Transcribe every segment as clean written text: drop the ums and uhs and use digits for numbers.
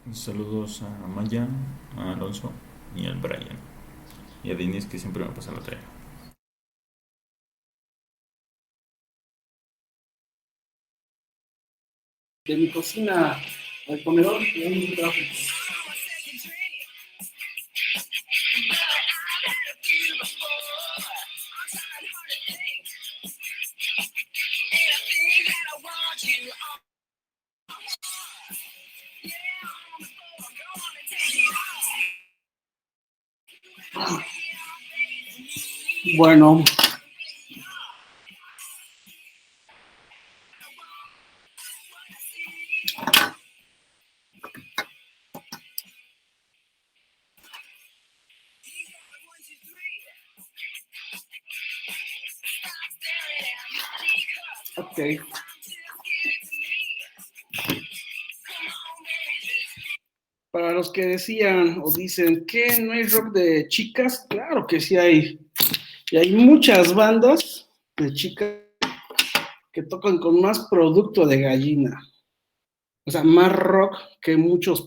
Saludos a Maya, a Alonso y al Brian. Y a Denise que siempre me pasa la tarea. De mi cocina al comedor y hay un tráfico. Bueno, ok. Para los que decían o dicen que no hay rock de chicas, claro que sí hay. Y hay muchas bandas de chicas que tocan con más producto de gallina. O sea, más rock que muchas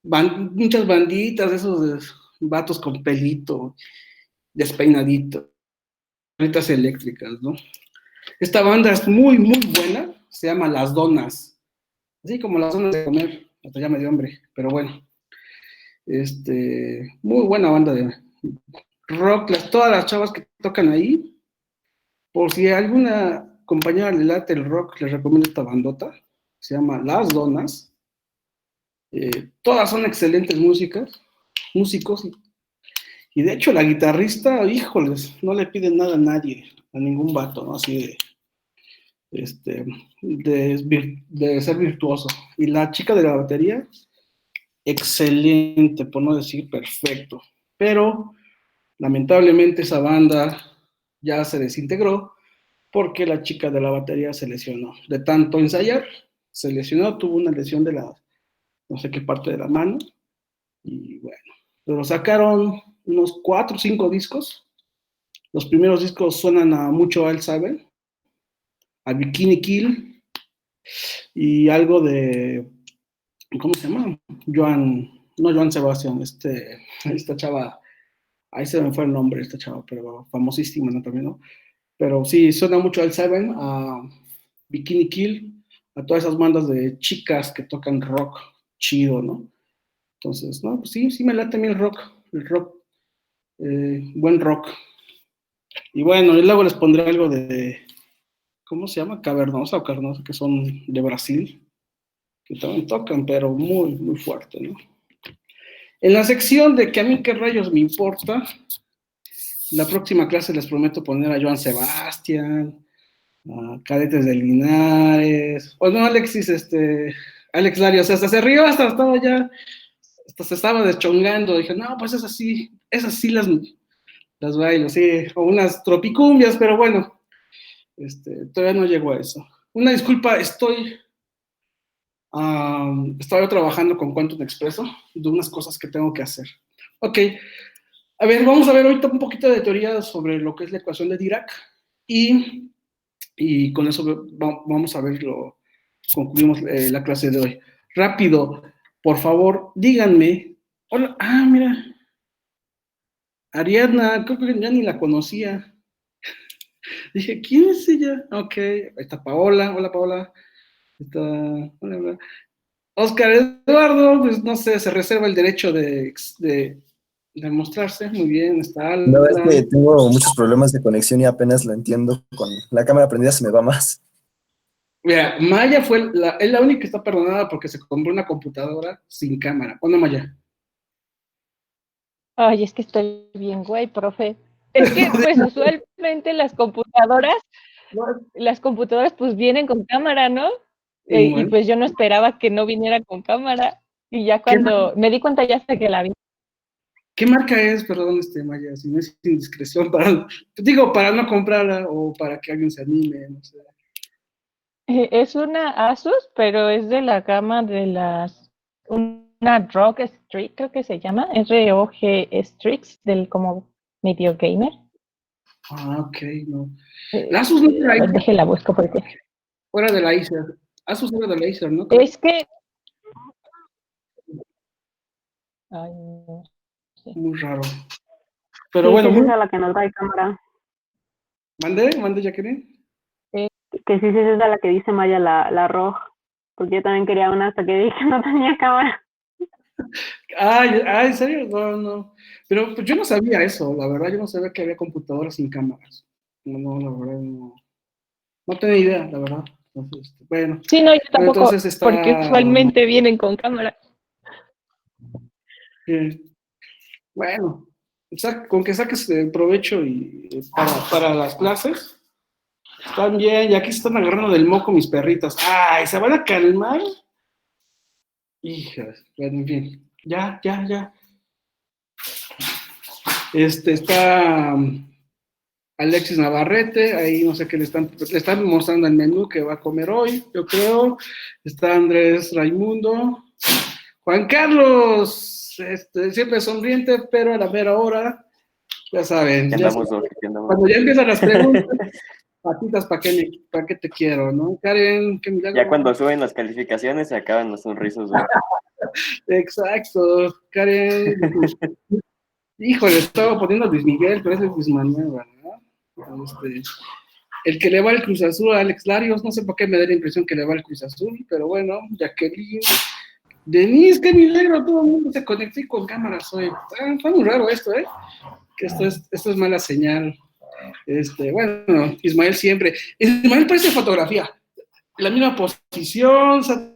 banditas, esos vatos con pelito, despeinadito, bolitas eléctricas, ¿no? Esta banda es muy, muy buena, se llama Las Donas, así como las donas de comer, hasta ya me dio hambre, pero bueno, muy buena banda de rock, todas las chavas que tocan ahí, por si a alguna compañera le late el rock, les recomiendo esta bandota, se llama Las Donas, todas son excelentes músicos, y de hecho la guitarrista, híjoles, no le piden nada a nadie, a ningún vato, ¿no? Así este, de ser virtuoso. Y la chica de la batería, excelente, por no decir perfecto. Pero lamentablemente esa banda ya se desintegró porque la chica de la batería se lesionó. De tanto ensayar, se lesionó, tuvo una lesión de la, no sé qué parte de la mano. Y bueno, pero sacaron unos 4 o 5 discos. Los primeros discos suenan a mucho Al Saben, a Bikini Kill y algo de, ¿cómo se llama? No Joan Sebastián, esta chava, ahí se me fue el nombre, esta chava, pero famosísima, ¿no? También, ¿no? Pero sí, suena mucho al Seven, a Bikini Kill, a todas esas bandas de chicas que tocan rock chido, ¿no? Entonces, no, pues sí, sí me late a mí el rock, buen rock. Y bueno, y luego les pondré algo de, ¿cómo se llama? Cavernosa o Carnosa, que son de Brasil, que también tocan, pero muy, muy fuerte, ¿no? En la sección de que a mí qué rayos me importa, la próxima clase les prometo poner a Joan Sebastián, a Cadetes de Linares, o no, Alex Larios, hasta se rió, hasta estaba ya, hasta se estaba deschongando, dije, no, pues esas sí las bailo, sí, o unas tropicumbias, pero bueno, todavía no llego a eso. Una disculpa, estaba trabajando con Quantum Expreso de unas cosas que tengo que hacer. Ok, a ver, vamos a ver ahorita un poquito de teoría sobre lo que es la ecuación de Dirac y, y con eso vamos a verlo, concluimos la clase de hoy. Rápido, por favor, díganme. Hola, mira, Ariadna, creo que ya ni la conocía. Dije, ¿quién es ella? Ok, ahí está Paola, hola Paola. Está, hola, hola. Oscar Eduardo, pues no sé, se reserva el derecho de mostrarse. Muy bien, está No, es que Alan. tengo muchos problemas de conexión y apenas lo entiendo. Con la cámara prendida se me va más. Mira, Maya es la única que está perdonada porque se compró una computadora sin cámara. ¿O no, Maya? Ay, es que estoy bien, güey, profe. Es que, pues, usualmente las computadoras, pues, vienen con cámara, ¿no? Y Bueno, pues yo no esperaba que no viniera con cámara. Y ya ¿qué, cuando me di cuenta ya hasta que la vi. qué marca es? Perdón, Maya, si no es indiscreción, para no comprarla o para que alguien se anime, no sé. Es una Asus, pero es de la gama de una ROG Strix, creo que se llama, ROG Strix, del como medio gamer. Ok, no. La Asus no es de la A ver, Acer, déjela busco porque. fuera de la Acer. Asus era de la Acer, ¿no? Creo. Es que Ay, no sé. Muy raro. Pero Sí, bueno, sí, sí, es a la que no trae cámara. mande, Jacqueline. Que sí, sí, es a la que dice Maya, la roja. Porque yo también quería una hasta que dije que no tenía cámara. ¿En serio? No, no. Pero pues, yo no sabía eso, la verdad, yo no sabía que había computadoras sin cámaras. No, no, la verdad, no. No tenía idea, la verdad. Entonces, bueno, Sí, no, yo pero tampoco, entonces porque está. usualmente vienen con cámara. eh, bueno, con que saques provecho y para las clases, están bien. Y aquí se están agarrando del moco mis perritas. ¡Ay! ¿Se van a calmar? Hijas, bueno, en fin. Ya. Está Alexis Navarrete, ahí no sé qué le están mostrando el menú que va a comer hoy, yo creo. Está Andrés Raimundo. Juan Carlos, siempre sonriente, pero a la mera hora, ya saben, cuando ya empiezan las preguntas, patitas, ¿para qué te quiero, no? Karen, qué milagro. Ya cuando suben las calificaciones se acaban los sonrisos, güey. Exacto, Karen. Híjole, estaba poniendo a Luis Miguel, pero es Luis Manuel, ¿verdad? El que le va al Cruz Azul, Alex Larios, no sé por qué me da la impresión que le va al Cruz Azul, pero bueno, Jacqueline, Denise, qué milagro, todo el mundo se conectó con cámaras hoy. Está muy raro esto, ¿eh? Que esto es mala señal. Bueno, Ismael siempre. Ismael parece fotografía, la misma posición, o sea,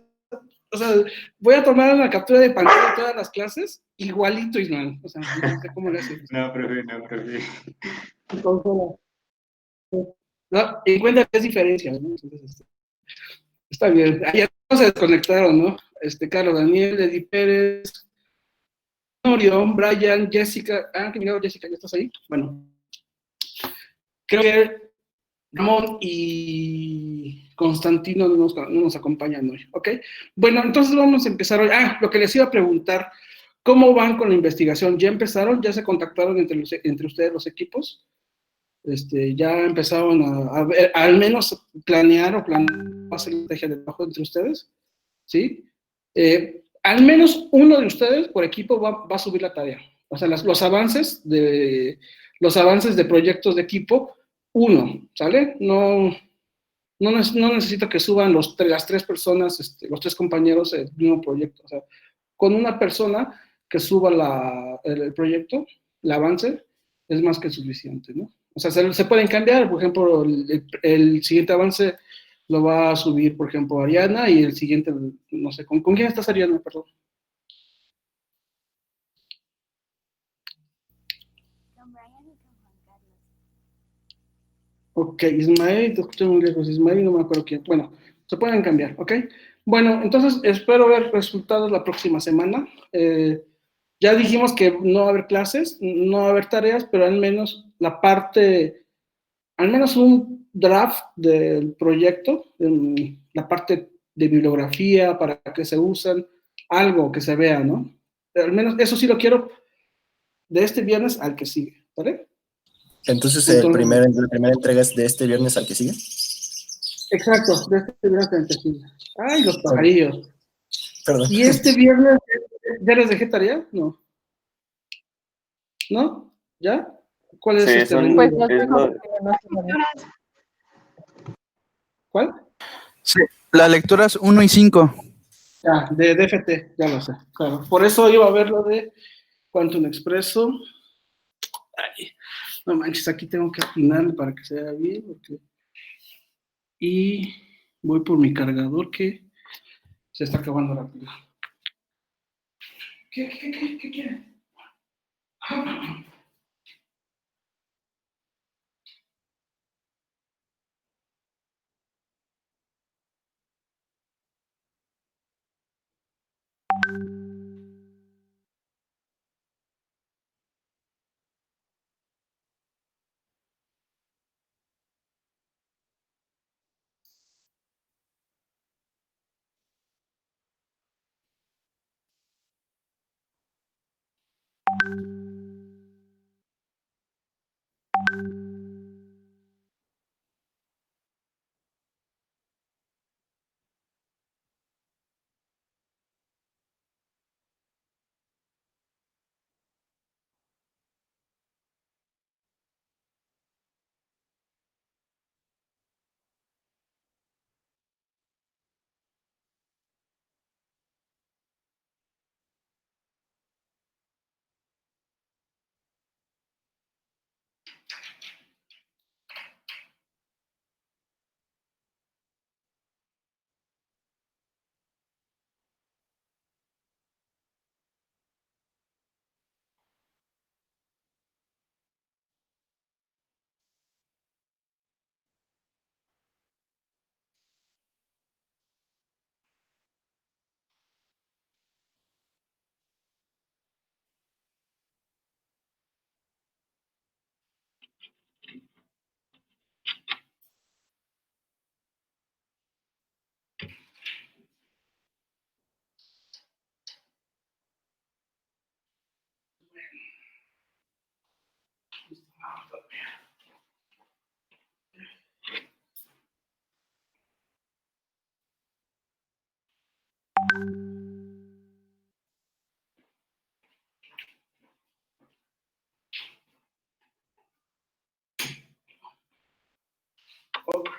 voy a tomar una captura de pantalla de todas las clases, igualito Ismael, o sea, no sé cómo le hace. No, profe. No, encuentra tres diferencias, ¿no? Entonces, está bien. Ya todos se desconectaron, ¿no? Carlos Daniel, Eddie Pérez, Orión, Brian, Jessica. Que mira, Jessica, ¿ya estás ahí? Bueno, creo que Ramón y Constantino no nos acompañan hoy, ¿ok? Bueno, entonces vamos a empezar hoy. Lo que les iba a preguntar, ¿cómo van con la investigación? ¿Ya empezaron? ¿Ya se contactaron entre ustedes los equipos? ¿Ya empezaron a ver, al menos planear hacer la estrategia de trabajo entre ustedes? ¿Sí? Al menos uno de ustedes por equipo va a subir la tarea. O sea, los avances de proyectos de equipo, uno, ¿sale? No necesito que suban las tres personas, los tres compañeros el mismo proyecto. O sea, con una persona que suba el proyecto, el avance, es más que suficiente, ¿no? O sea, se pueden cambiar. Por ejemplo, el siguiente avance lo va a subir, por ejemplo, Ariana, y el siguiente, no sé, ¿con quién estás, Ariana? Perdón. Con Brian y con Juan Carlos. Ok, Ismael, te escuché muy lejos. Ismael, no me acuerdo quién. Bueno, se pueden cambiar, ¿ok? Bueno, entonces espero ver resultados la próxima semana. Ya dijimos que no va a haber clases, no va a haber tareas, pero al menos al menos un draft del proyecto, la parte de bibliografía, para qué se usan, algo que se vea, ¿no? Al menos eso sí lo quiero de este viernes al que sigue, ¿vale? Entonces, Entonces, la primera entrega es de este viernes al que sigue. exacto, de este viernes al que sigue. Ay, los pajarillos. Perdón. ¿Y este viernes ya les dejé tarea? No. ¿No? ¿Ya? ¿Cuál es Sí, son- Pues veneno? no sé es lo- porque no sé lo mismo. ¿Cuál? Sí, las lecturas 1 y 5. Ya, de DFT, ya lo sé. Claro. Por eso iba a ver lo de Quantum Expresso. Ay, no manches, aquí tengo que afinar para que se vea bien. Y voy por mi cargador que se está acabando rápido. ¿Qué quieren?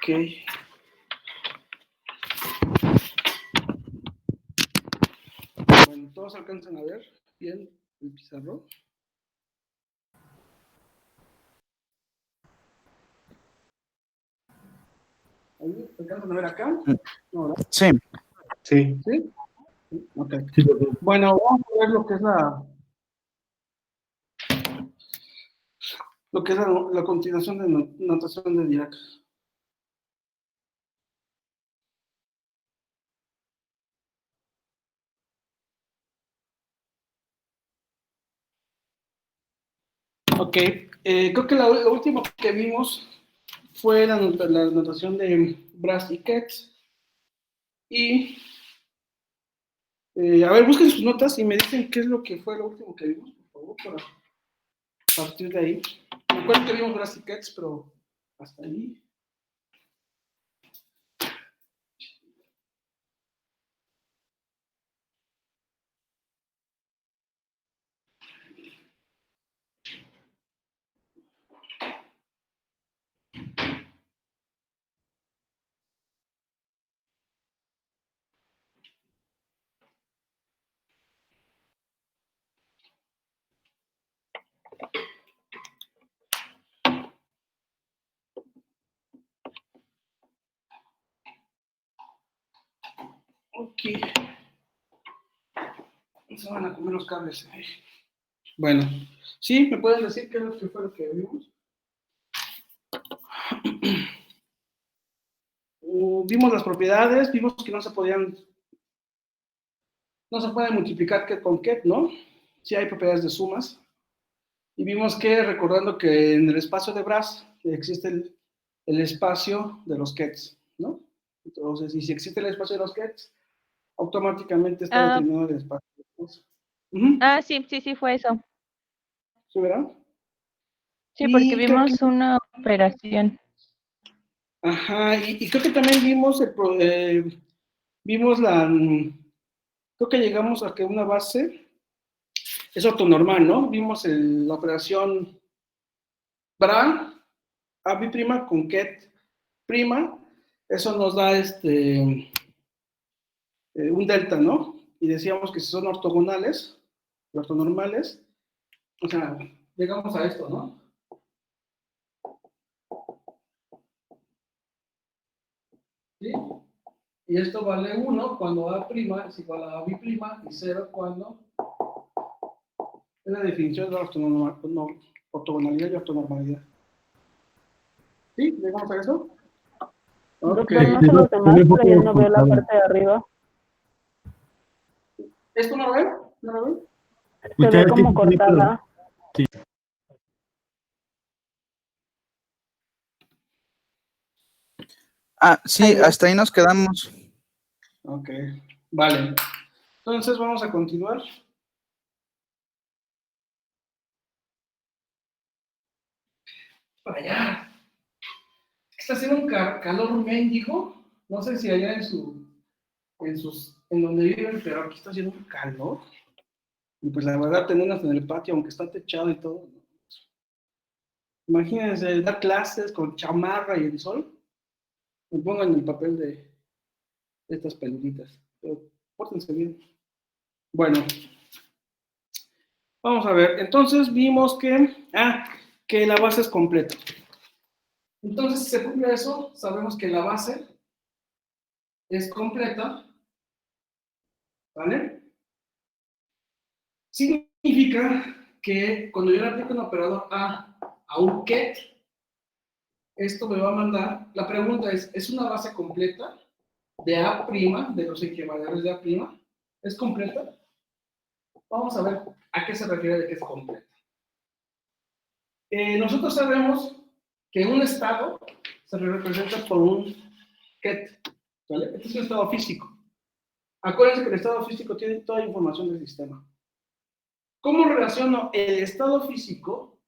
Ok. Bueno, todos alcanzan a ver bien el pizarrón. ¿Ahí alcanzan a ver acá? No, ¿verdad? Sí. Sí. ¿Sí? Ok. Sí, lo veo. Bueno, vamos a ver lo que es la continuación de notación de Dirac. Ok, creo que lo último que vimos fue la notación de Brass y Ketz. Y, a ver, busquen sus notas y me dicen qué es lo que fue lo último que vimos, por favor, para partir de ahí. Me acuerdo que vimos Brass y Ketz, pero hasta ahí. Ok. Se van a comer los cables. Bueno, ¿sí? ¿Me pueden decir qué es lo que fue lo que vimos? Vimos las propiedades, vimos que no se pueden multiplicar Ket con Ket, ¿no? Sí hay propiedades de sumas. Y vimos que, recordando que en el espacio de Brass existe el espacio de los Kets, ¿no? Entonces, y si existe el espacio de los Kets, automáticamente está determinado el espacio de Brass. Sí, fue eso. ¿Sí, verdad? Sí, porque Y creo que, vimos una operación. ajá, y creo que también vimos creo que llegamos a que una base es ortonormal, ¿no? Vimos la operación Bra, AB' con Ket prima, eso nos da un delta, ¿no? Y decíamos que si son ortogonales, ortonormales, o sea, llegamos a esto, ¿no? ¿Sí? Y esto vale 1 cuando A' es igual a B' y 0 cuando es la definición de la ortogonalidad y ortonormalidad. ¿Sí? ¿Llegamos a eso? Ok. Doctor, no sé los demás, pero yo no veo la parte de arriba. ¿Esto no lo ven? ¿No lo ven? Se ve como cortada. Sí. Sí, hasta ahí nos quedamos. Ok, vale. Entonces vamos a continuar. Para allá. Está haciendo un calor mendigo. No sé si allá en donde viven, pero aquí está haciendo un calor. Y pues la verdad, tenerlas en el patio, aunque está techado y todo. Imagínense dar clases con chamarra y el sol. Me pongo en el papel de estas peluditas. Pero pórtense bien. Bueno, vamos a ver. Entonces vimos que la base es completa. Entonces, si se cumple eso, sabemos que la base es completa, ¿vale? Significa que cuando yo le aplico un operador a un Ket, esto me va a mandar, la pregunta ¿es una base completa de A', de los equivariables de A'? ¿Es completa? Vamos a ver a qué se refiere de que es completa. Nosotros sabemos que un estado se representa por un Ket, ¿vale? Este es un estado físico. Acuérdense que el estado físico tiene toda la información del sistema. ¿Cómo relaciono el estado físico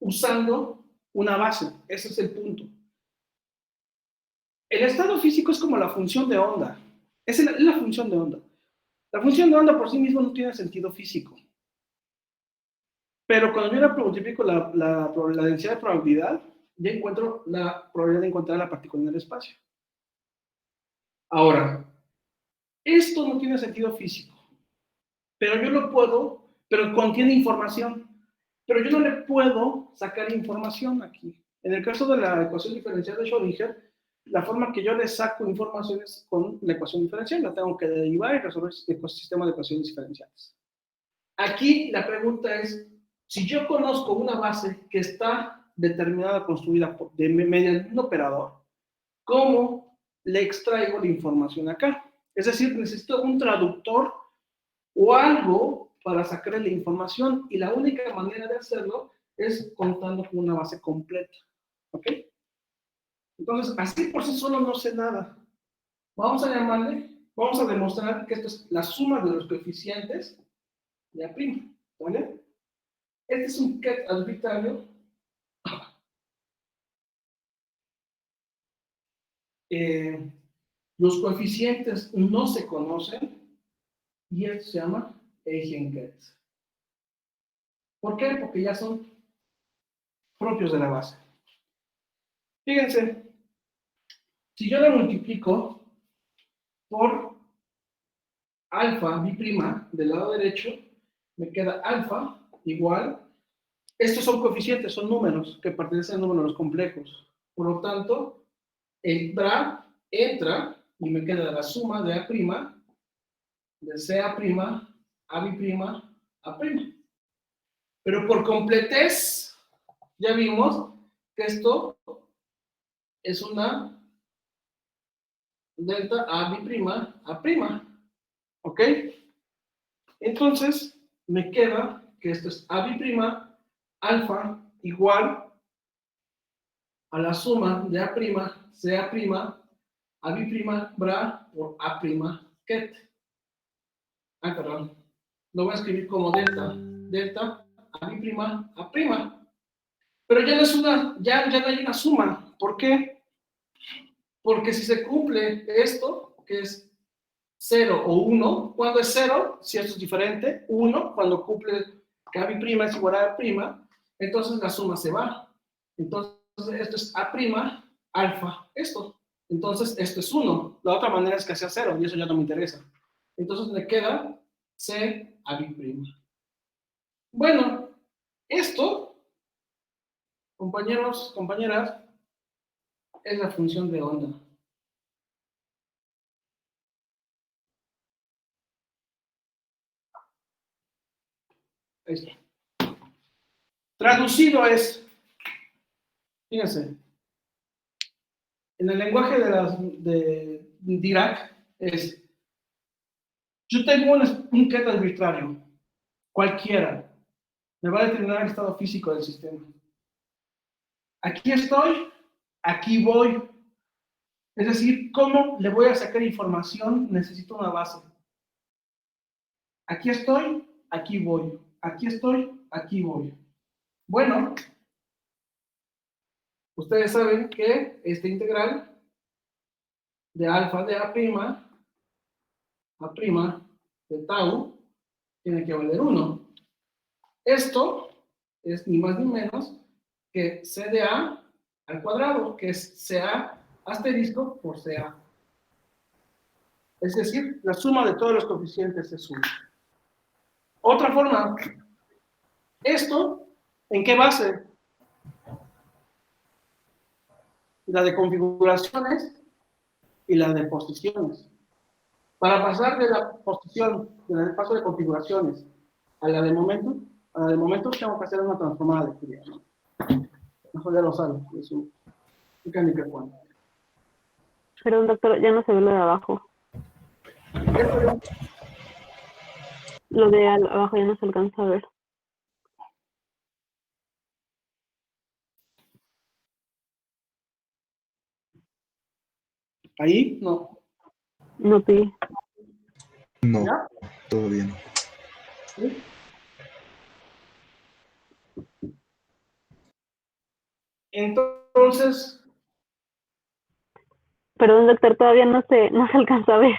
usando una base? Ese es el punto. El estado físico es como la función de onda. Es la función de onda. La función de onda por sí misma no tiene sentido físico. Pero cuando yo multiplico la densidad de probabilidad, ya encuentro la probabilidad de encontrar la partícula en el espacio. Ahora, esto no tiene sentido físico, pero yo lo puedo, pero contiene información, pero yo no le puedo sacar información aquí. En el caso de la ecuación diferencial de Schrödinger, la forma que yo le saco información es con la ecuación diferencial, la tengo que derivar y resolver el ecosistema de ecuaciones diferenciales. Aquí la pregunta es, si yo conozco una base que está determinada, construida mediante un operador, ¿cómo le extraigo la información acá? Es decir, necesito un traductor o algo para sacarle la información, y la única manera de hacerlo es contando con una base completa. ¿Ok? Entonces, así por sí solo no sé nada. Vamos a demostrar que esto es la suma de los coeficientes de A', ¿vale? Este es un ket arbitrario. Los coeficientes no se conocen y esto se llama Eigenket. ¿Por qué? Porque ya son propios de la base. Fíjense, si yo le multiplico por alfa bi' del lado derecho, me queda alfa igual, estos son coeficientes, son números que pertenecen a números complejos. Por lo tanto, el bra entra y me queda la suma de A', de CA', A bi', A'. Pero por completez, ya vimos que esto es una delta A bi' A'. ¿Ok? Entonces, me queda que esto es A bi' alfa igual a la suma de A', CA', A bi' bra por A' ket. Ah, perdón. Lo voy a escribir como delta A bi' A'. Pero ya no es ya no hay una suma. ¿Por qué? Porque si se cumple esto, que es 0 o 1, ¿cuándo es 0? Si esto es diferente. 1, cuando cumple que A bi' es igual a A', entonces la suma se va. Entonces esto es A' alfa, esto. Entonces esto es 1. La otra manera es que sea 0 y eso ya no me interesa. Entonces me queda C A bi'. Bueno, esto, compañeros, compañeras, es la función de onda. Ahí está. Traducido es, fíjense, en el lenguaje de Dirac es, yo tengo un ket arbitrario, cualquiera, me va a determinar el estado físico del sistema. Aquí estoy, aquí voy. Es decir, ¿cómo le voy a sacar información? Necesito una base. Aquí estoy, aquí voy. Aquí estoy, aquí voy. Bueno, ustedes saben que esta integral de alfa de A', de tau, tiene que valer 1. Esto es ni más ni menos que C de A al cuadrado, que es CA asterisco por CA. Es decir, la suma de todos los coeficientes es 1. Otra forma, ¿esto en qué base? La de configuraciones y la de posiciones. Para pasar de la posición, del paso de configuraciones a la de momento, tengo que hacer una transformada de Fourier, ¿no? Mejor ya lo saben, es un mecánica cuántica. Perdón, doctor, ya no se ve lo de abajo. Lo de abajo ya no se alcanza a ver. Ahí, no. No pide. No, ¿Ya? todo bien. ¿Sí? Entonces, Perdón, doctor, todavía no se alcanza a ver.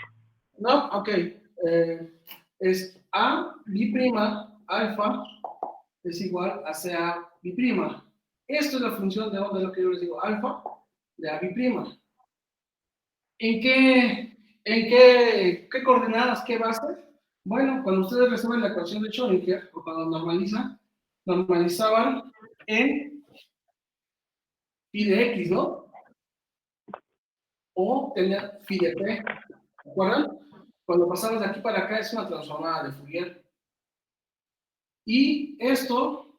no, ok. Es A bi' alfa es igual a CA bi'. Esto es la función de onda, lo que yo les digo, alfa de A prima. ¿Qué coordenadas, qué bases? Bueno, cuando ustedes resuelven la ecuación de Schrödinger, o cuando normalizaban en phi de x, ¿no? O tenían phi de p, ¿de acuerdo? Cuando pasamos de aquí para acá es una transformada de Fourier. Y esto,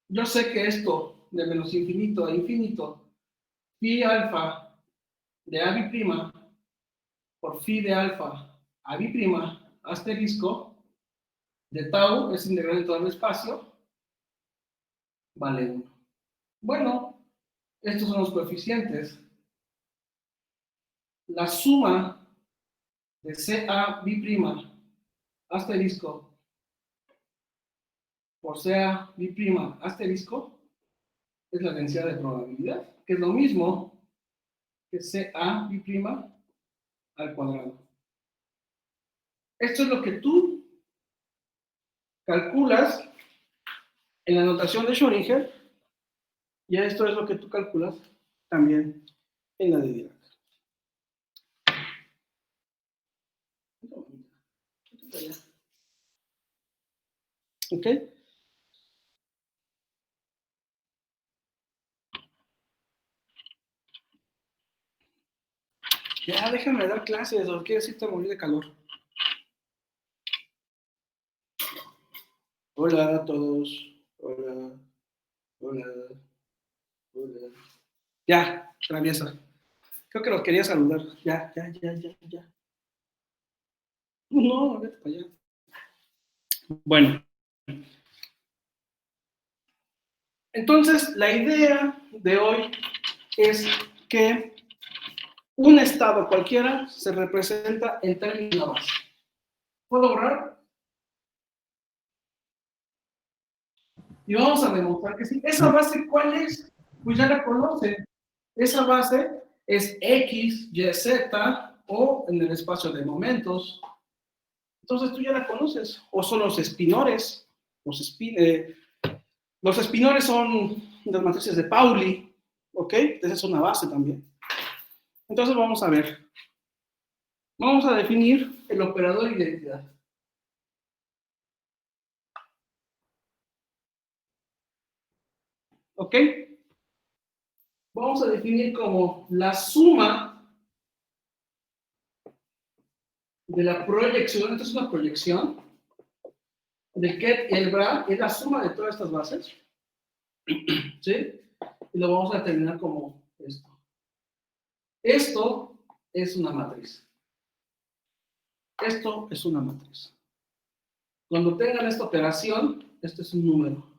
yo sé que esto, de menos infinito a infinito, phi alfa de A prima por phi de alfa a prima asterisco de tau es integral de todo el espacio, vale 1. Bueno, estos son los coeficientes. La suma de CA prima asterisco por CA prima asterisco es la densidad de probabilidad, que es lo mismo que CA prima al cuadrado. Esto es lo que tú calculas en la notación de Schrödinger, y esto es lo que tú calculas también en la de Dirac. ¿Ok? Ya, déjame dar clases, o quieres irte a morir de calor. Hola a todos. Hola. Hola. Hola. Ya, traviesa. Creo que los quería saludar. Ya. No, vete para allá. Bueno. Entonces, la idea de hoy es que un estado cualquiera se representa en términos de una base. ¿Puedo borrar? Y vamos a demostrar que sí. ¿Esa base cuál es? Pues ya la conocen. Esa base es X, Y, Z, o en el espacio de momentos. Entonces tú ya la conoces. O son los espinores. Los espinores son las matrices de Pauli. ¿Ok? Esa es una base también. Entonces vamos a ver. Vamos a definir el operador de identidad. ¿Ok? Vamos a definir como la suma de la proyección, esto es una proyección, del ket y el bra, es la suma de todas estas bases, ¿sí? Y lo vamos a determinar como esto. Esto es una matriz. Esto es una matriz. Cuando tengan esta operación, este es un número.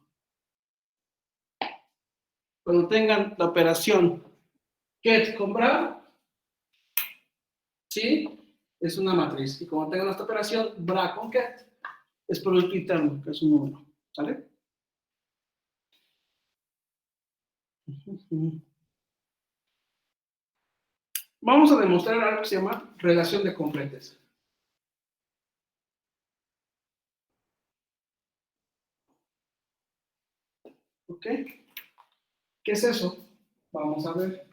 Cuando tengan la operación ket con bra, ¿sí? Es una matriz. Y cuando tengan esta operación bra con ket, es producto interno, que es un número. ¿Sale? Vamos a demostrar algo que se llama relación de completes. ¿Ok? ¿Qué es eso? Vamos a ver.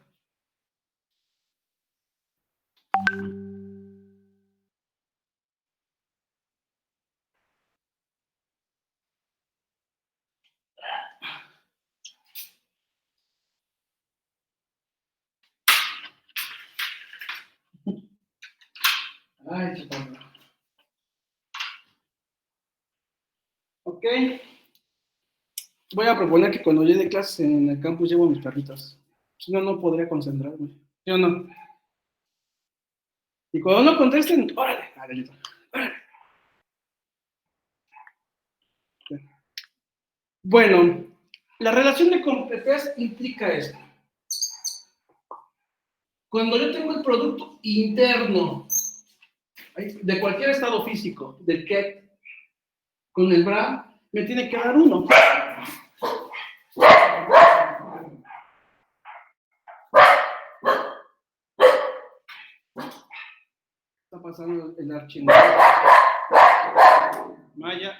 Ay, qué padre. Ok. Voy a proponer que cuando llegue clases en el campus llevo mis perritas. Si no, no podría concentrarme. ¿Sí o no? Y cuando no contesten, órale, órale. Bueno, la relación de completez implica esto. Cuando yo tengo el producto interno de cualquier estado físico, del ket con el bra, me tiene que dar 1. Está pasando el archivo. Maya.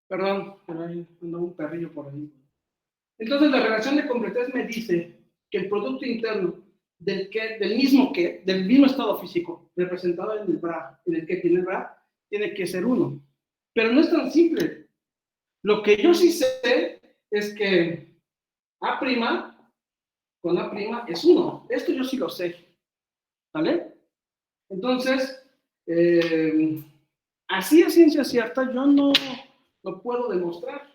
Perdón, pero ahí anda un perrillo por ahí. Entonces, la relación de completez me dice que el producto interno del mismo estado físico, representado en el bra, en el que tiene el bra, tiene que ser 1. Pero no es tan simple. Lo que yo sí sé es que A' con A' es 1. Esto yo sí lo sé. ¿Vale? Entonces, así a ciencia cierta, yo no lo puedo demostrar.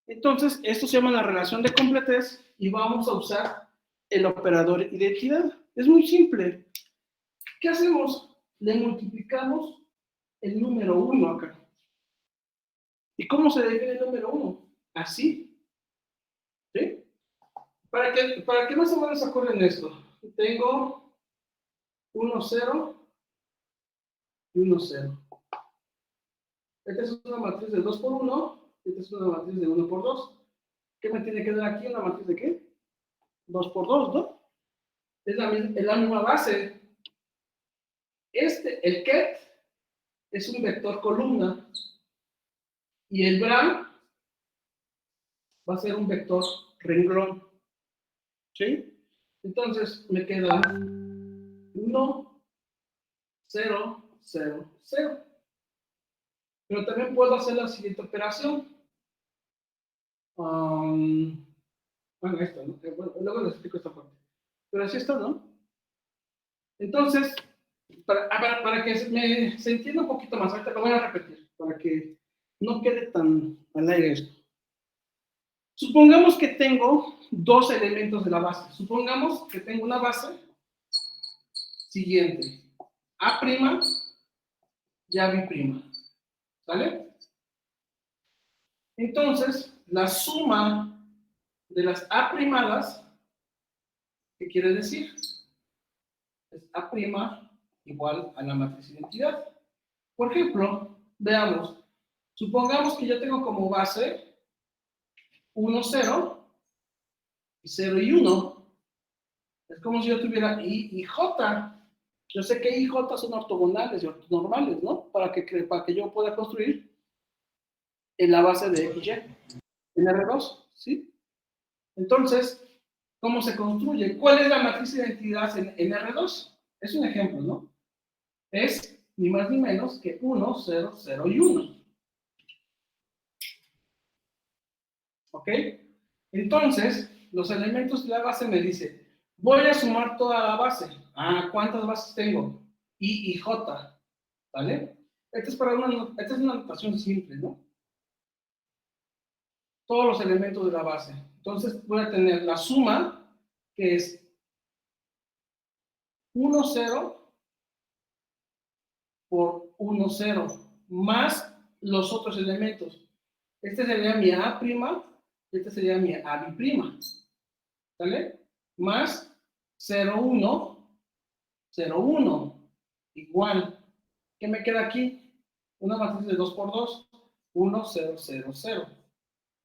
Entonces, esto se llama la relación de completez y vamos a usar el operador identidad. Es muy simple. ¿Qué hacemos? Le multiplicamos el número 1 acá. ¿Y cómo se define el número 1? Así. ¿Sí? Para que más o menos se acuerden esto, tengo 1, 0 y 1, 0. Esta es una matriz de 2 por 1, esta es una matriz de 1 por 2. ¿Qué me tiene que dar aquí? ¿Una matriz de qué? 2 por 2, ¿no? Es la misma base. El ket es un vector columna y el bra va a ser un vector renglón. ¿Sí? Entonces me queda 1, 0, 0, 0. Pero también puedo hacer la siguiente operación. Bueno, esto, ¿no? Bueno, luego les explico esta parte. Pero así está, ¿no? Entonces, para que se entienda un poquito más, ahorita lo voy a repetir, para que no quede tan al aire esto. Supongamos que tengo dos elementos de la base. Supongamos que tengo una base siguiente. A' y AB'. ¿Sale? Entonces, la suma de las A', ¿qué quiere decir? Es A' igual a la matriz identidad. Por ejemplo, veamos, supongamos que yo tengo como base 1, 0, y 0 y 1. Es como si yo tuviera I y J. Yo sé que I y J son ortogonales y ortonormales, ¿no? Para que yo pueda construir en la base de XY, en R2, ¿sí? Entonces, ¿cómo se construye? ¿Cuál es la matriz de identidad en R2? Es un ejemplo, ¿no? Es ni más ni menos que 1, 0, 0 y 1. ¿Ok? Entonces, los elementos de la base me dicen, voy a sumar toda la base. Ah, ¿cuántas bases tengo? I y J. ¿Vale? Esta es una notación simple, ¿no? Todos los elementos de la base. Entonces, voy a tener la suma, que es 1, 0 por 1, 0, más los otros elementos. Este sería mi A', y este sería mi AB'. ¿Sale? Más 0, 1, 0, 1. Igual. ¿Qué me queda aquí? Una matriz de 2 por 2. 1, 0, 0, 0.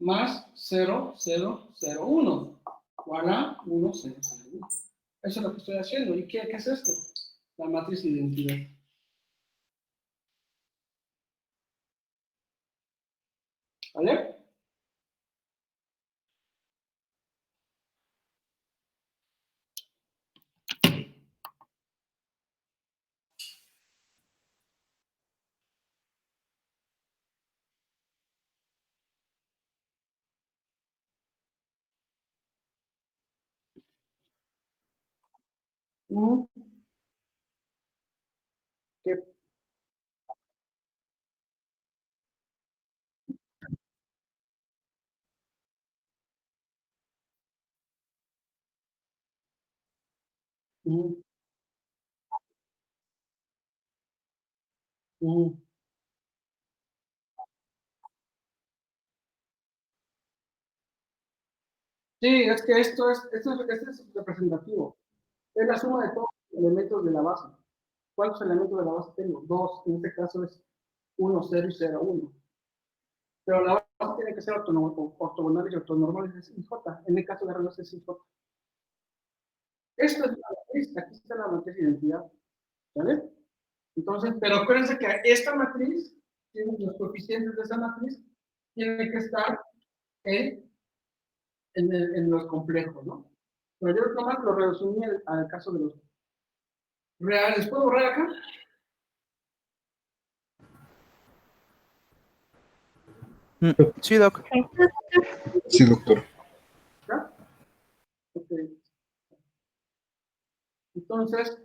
Más 0, 0, 0, 1. Voilà, 1, 0, 0, 1. Eso es lo que estoy haciendo. ¿Y qué es esto? La matriz de identidad. ¿Vale? ¿Qué? Sí, es que esto es representativo. Es la suma de todos los elementos de la base. ¿Cuántos elementos de la base tengo? 2. En este caso es 1, 0 y 0, 1. Pero la base tiene que ser ortogonal y ortonormal es IJ. En el caso de R2 es IJ. Esto es la matriz. Aquí está la matriz de identidad. ¿Vale? Entonces, pero acuérdense que esta matriz tiene los coeficientes de esa matriz tiene que estar en los complejos, ¿no? Pero yo nomás lo resumí al caso de los reales. ¿Puedo borrar acá? Sí, Doc. Sí, doctor. ¿Ya? Ok. Entonces,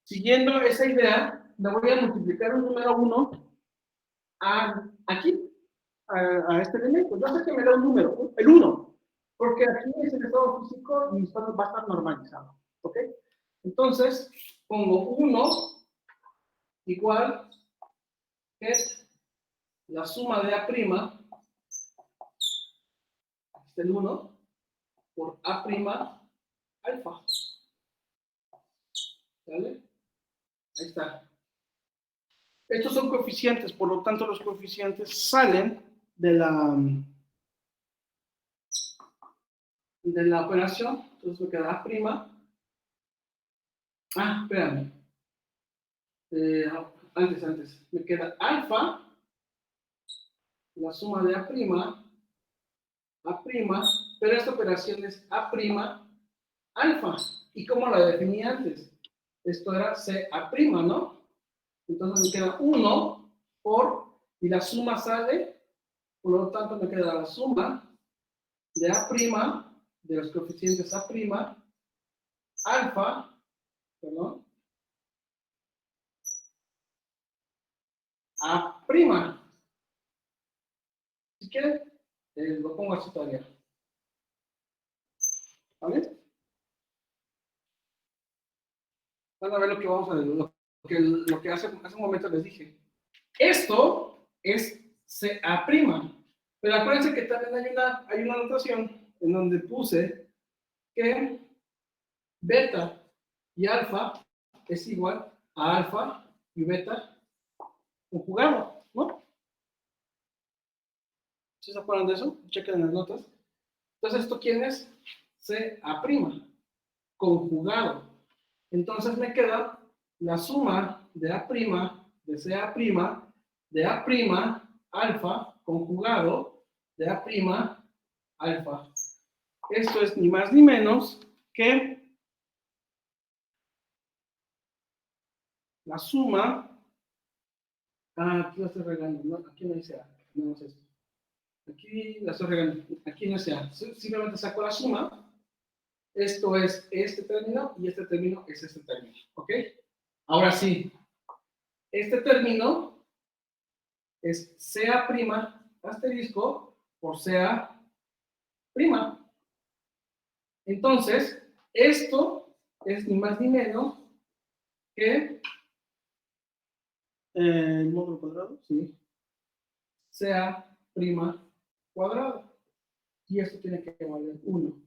siguiendo esa idea, le voy a multiplicar un número 1 aquí, a este elemento. Yo sé que me da un número, el 1, porque aquí es el estado físico y va a estar normalizado. ¿Ok? Entonces, pongo 1 igual es la suma de A', es el 1, por A' alfa. ¿Vale? Ahí está. Estos son coeficientes, por lo tanto los coeficientes salen de la operación. Entonces me queda A'. Espérame. Antes. Me queda alfa, la suma de A', pero esta operación es A' alfa. ¿Y cómo la definí antes? Esto era CA', ¿no? Entonces me queda 1 y la suma sale, por lo tanto me queda la suma de A', de los coeficientes A', alfa, perdón, A'. Si quieren, lo pongo así todavía. ¿Vale? Van a ver lo que vamos a ver, lo que hace un momento les dije. Esto es CA'. Pero acuérdense que también hay una notación en donde puse que beta y alfa es igual a alfa y beta conjugado, ¿no? ¿Sí se acuerdan de eso? Chequen en las notas. Entonces, ¿esto quién es? CA', conjugado. Entonces me queda la suma de A', de CA', de A' alfa conjugado de A' alfa. Esto es ni más ni menos que la suma. Aquí la estoy regando, ¿no? Aquí no dice A, no es esto. Aquí la estoy regando, aquí no es A. Simplemente saco la suma. Esto es este término y este término es este término, ¿ok? Ahora sí, este término es CA' asterisco por CA'. Entonces, esto es ni más ni menos que el módulo cuadrado, sí, CA' cuadrado. Y esto tiene que valer 1.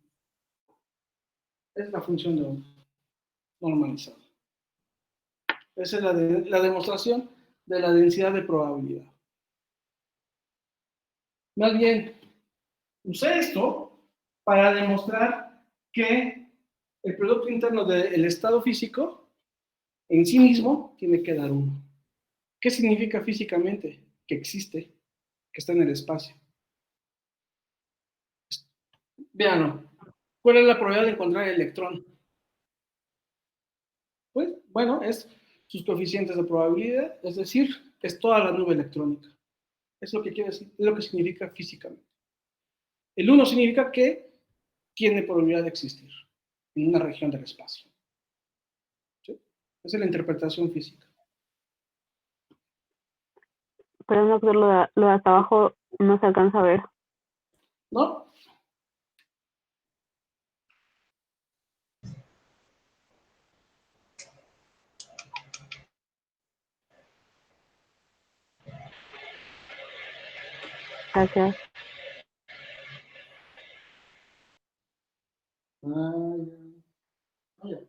Es la función de 1 normalizada. Esa es la demostración de la densidad de probabilidad. Más bien, usé esto para demostrar que el producto interno del estado físico en sí mismo tiene que dar 1. ¿Qué significa físicamente? Que existe, que está en el espacio. Veanlo. ¿Cuál es la probabilidad de encontrar el electrón? Pues, bueno, es sus coeficientes de probabilidad, es decir, es toda la nube electrónica. Es lo que quiere decir, es lo que significa físicamente. El 1 significa que tiene probabilidad de existir en una región del espacio. ¿Sí? Esa es la interpretación física. Pero doctor, lo de hasta abajo no se alcanza a ver. ¿No? Gracias. Ya.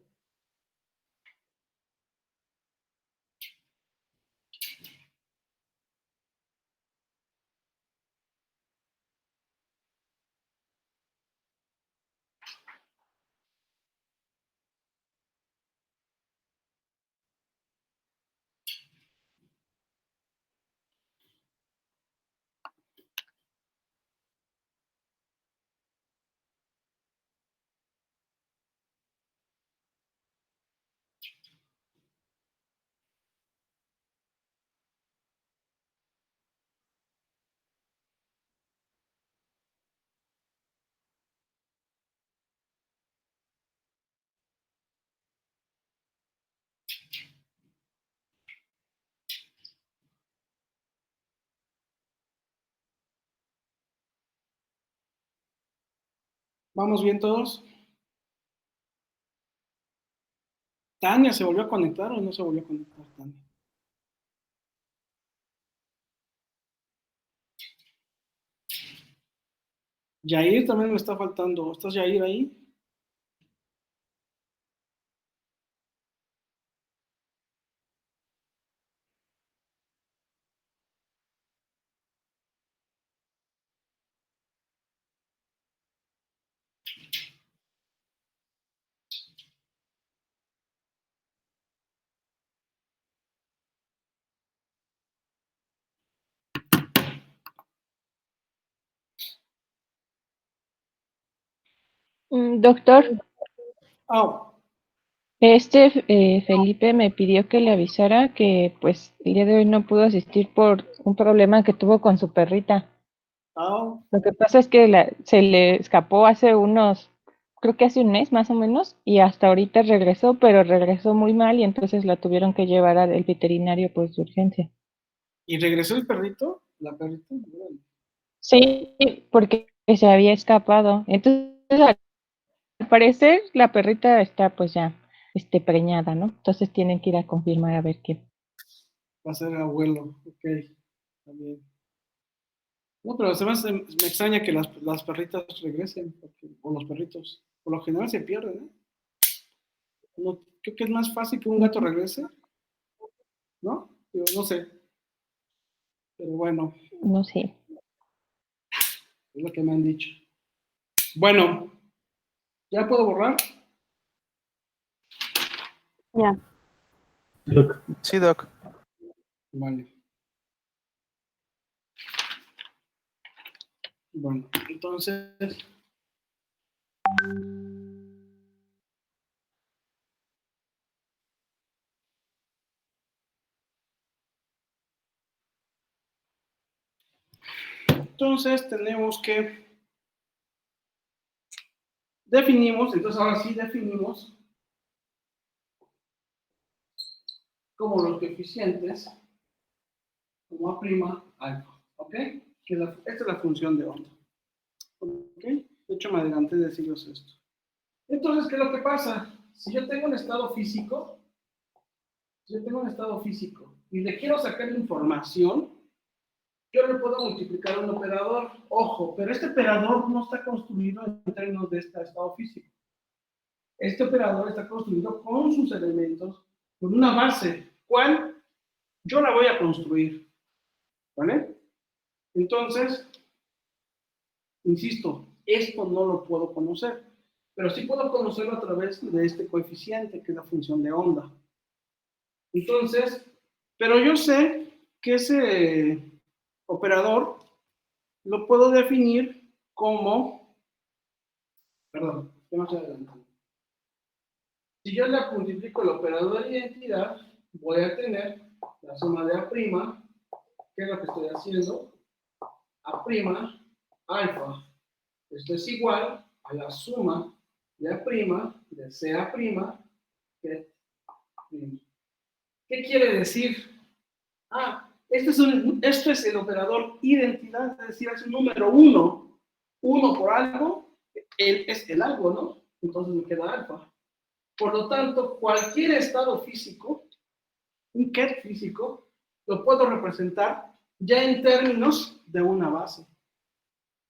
¿Vamos bien todos? ¿Tania se volvió a conectar o no se volvió a conectar, Tania? Yair también me está faltando. ¿Estás Yair ahí? Doctor, Ah, Felipe me pidió que le avisara que pues el día de hoy no pudo asistir por un problema que tuvo con su perrita. ah, Lo que pasa es que se le escapó creo que hace un mes más o menos, y hasta ahorita regresó, pero regresó muy mal y entonces la tuvieron que llevar al veterinario pues de urgencia. ¿y regresó el perrito? ¿La perrita? Órale. Sí, porque se había escapado. Entonces, al parecer, la perrita está pues ya preñada, ¿no? Entonces tienen que ir a confirmar a ver qué. Va a ser abuelo, ok, también. No, pero me extraña que las perritas regresen, o los perritos, por lo general se pierden, ¿eh? No, creo que es más fácil que un gato regrese, ¿no? Yo no sé, pero bueno, No sé. es lo que me han dicho. Bueno, ¿ya puedo borrar? Ya. Sí, Doc. Vale. Bueno, entonces... Entonces tenemos que entonces ahora sí definimos como los coeficientes como A' alfa, ¿ok? Esta es la función de onda, ¿ok? De hecho me adelanté de deciros esto. Entonces, ¿qué es lo que pasa? Si yo tengo un estado físico, y le quiero sacar información, yo le puedo multiplicar un operador. Ojo, pero este operador no está construido en términos de este estado físico. Este operador está construido con sus elementos, con una base. ¿Cuál? Yo la voy a construir. ¿Vale? Entonces, insisto, esto no lo puedo conocer, pero sí puedo conocerlo a través de este coeficiente, que es la función de onda. Entonces, pero yo sé que ese operador lo puedo definir como, perdón, más adelante. Si yo le multiplico el operador de identidad, voy a tener la suma de A', que es lo que estoy haciendo, A' alfa. Esto es igual a la suma de A' de CA', que ¿qué quiere decir? Esto es el operador identidad, es decir, es el número 1. 1 por algo, es el algo, ¿no? Entonces me queda alfa. Por lo tanto, cualquier estado físico, un ket físico, lo puedo representar ya en términos de una base.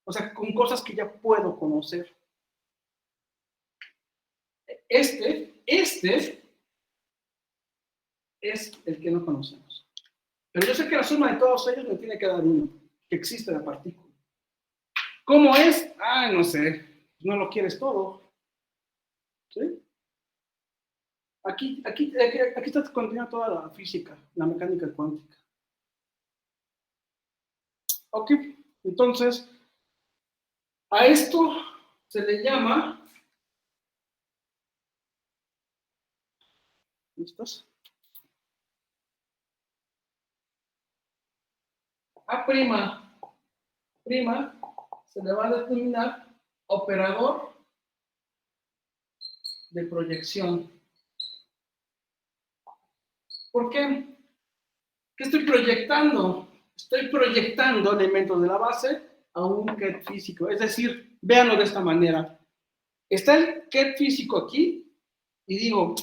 O sea, con cosas que ya puedo conocer. Este es el que no conocemos. Pero yo sé que la suma de todos ellos me tiene que dar uno, que existe la partícula. ¿Cómo es? No sé. No lo quieres todo. ¿Sí? Aquí está contenida toda la física, la mecánica cuántica. Ok, entonces, a esto se le llama, ¿listos? A' se le va a determinar operador de proyección. ¿Por qué? ¿Qué estoy proyectando? Estoy proyectando elementos de la base a un ket físico. Es decir, véanlo de esta manera. Está el ket físico aquí, y digo,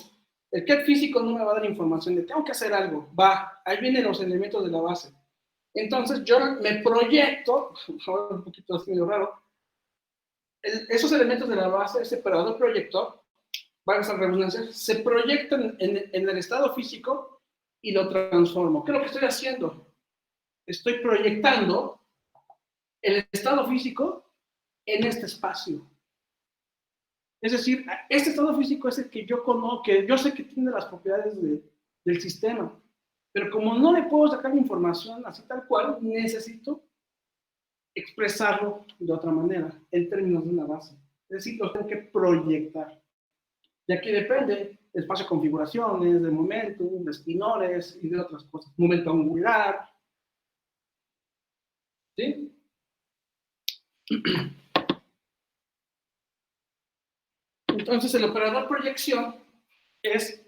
el ket físico no me va a dar información de tengo que hacer algo. Va, ahí vienen los elementos de la base. Entonces yo me proyecto, ahora un poquito así medio raro, esos elementos de la base, ese operador proyector, varias redundancias, se proyectan en el estado físico y lo transformo. ¿Qué es lo que estoy haciendo? Estoy proyectando el estado físico en este espacio. Es decir, este estado físico es el que yo conozco, que yo sé que tiene las propiedades del sistema, pero como no le puedo sacar información así tal cual, necesito expresarlo de otra manera, en términos de una base. Es decir, lo tengo que proyectar. Y aquí depende del espacio de configuraciones, de momentum, de espinores y de otras cosas. Momento angular. ¿Sí? Entonces, el operador proyección es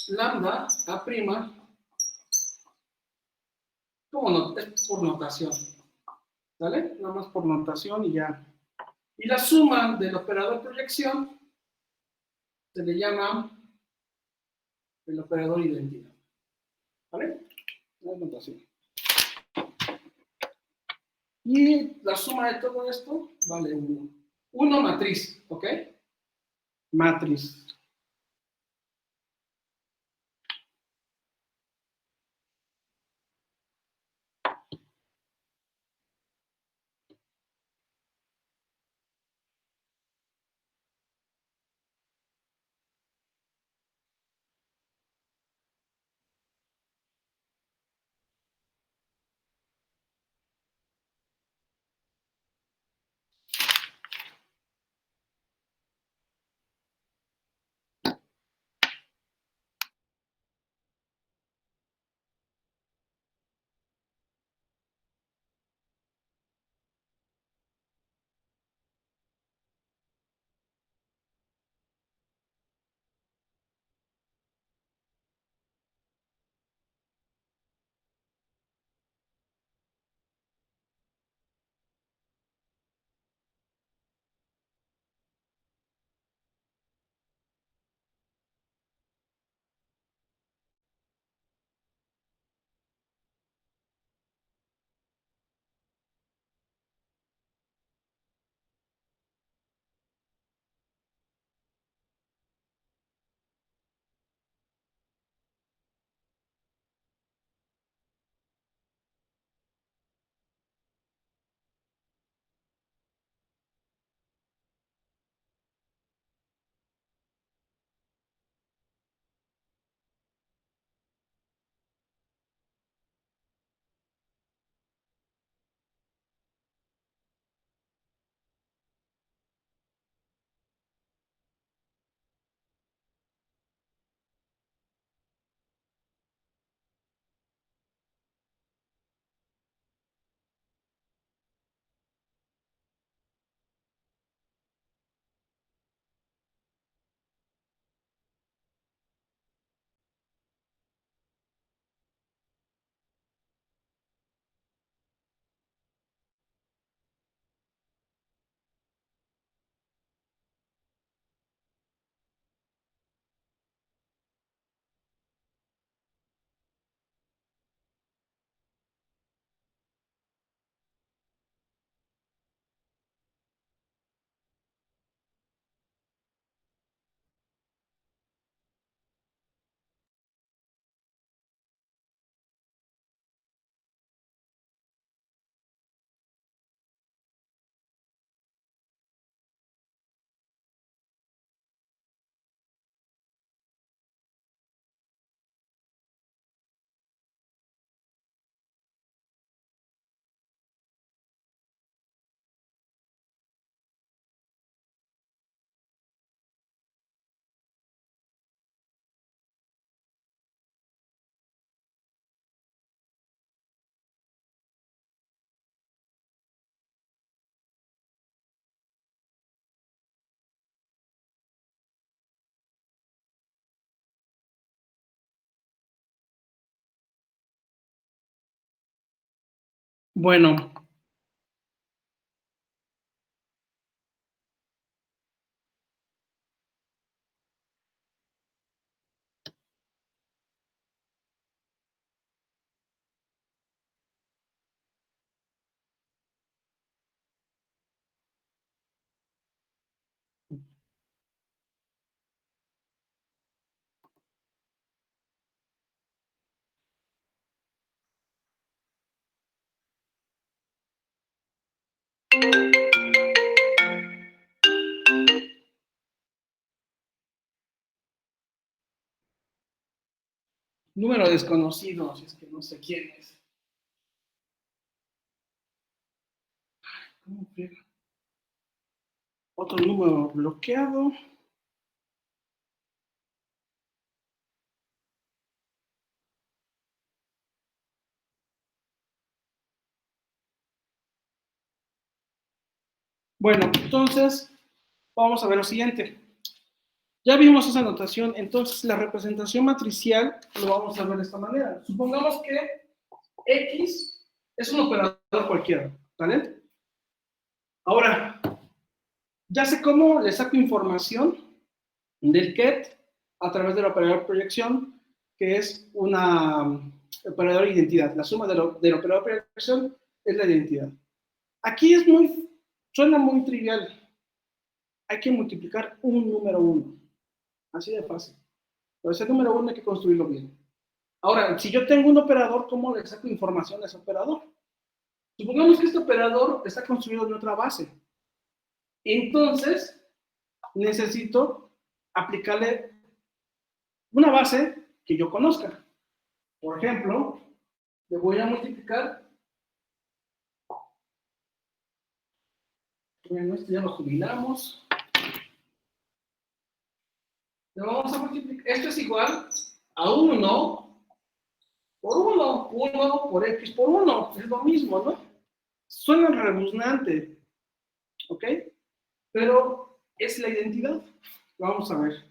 lambda A', ¿cómo no? Es por notación. ¿Vale? Nada más por notación y ya. Y la suma del operador proyección se le llama el operador identidad. ¿Vale? No es notación. Y la suma de todo esto vale 1. 1 matriz, ¿ok? Matriz. Bueno, Número desconocido, si es que no sé quién es. ¿Cómo pega? Otro número bloqueado. Bueno, entonces vamos a ver lo siguiente. Ya vimos esa notación, entonces la representación matricial lo vamos a ver de esta manera. Supongamos que X es un operador cualquiera, ¿vale? Ahora, ya sé cómo le saco información del ket a través del operador proyección, que es una operador de identidad. La suma del operador proyección es la identidad. Aquí suena muy trivial. Hay que multiplicar un número 1. Así de fácil. Pero ese número 1 hay que construirlo bien. Ahora, si yo tengo un operador, ¿cómo le saco información a ese operador? Supongamos que este operador está construido en otra base. Entonces, necesito aplicarle una base que yo conozca. Por ejemplo, le voy a multiplicar. Bueno, esto ya lo jubilamos. Le vamos a multiplicar. Esto es igual a 1 por 1. 1 por X por 1. Es lo mismo, ¿no? Suena rebuznante. ¿Ok? Pero es la identidad. Vamos a ver.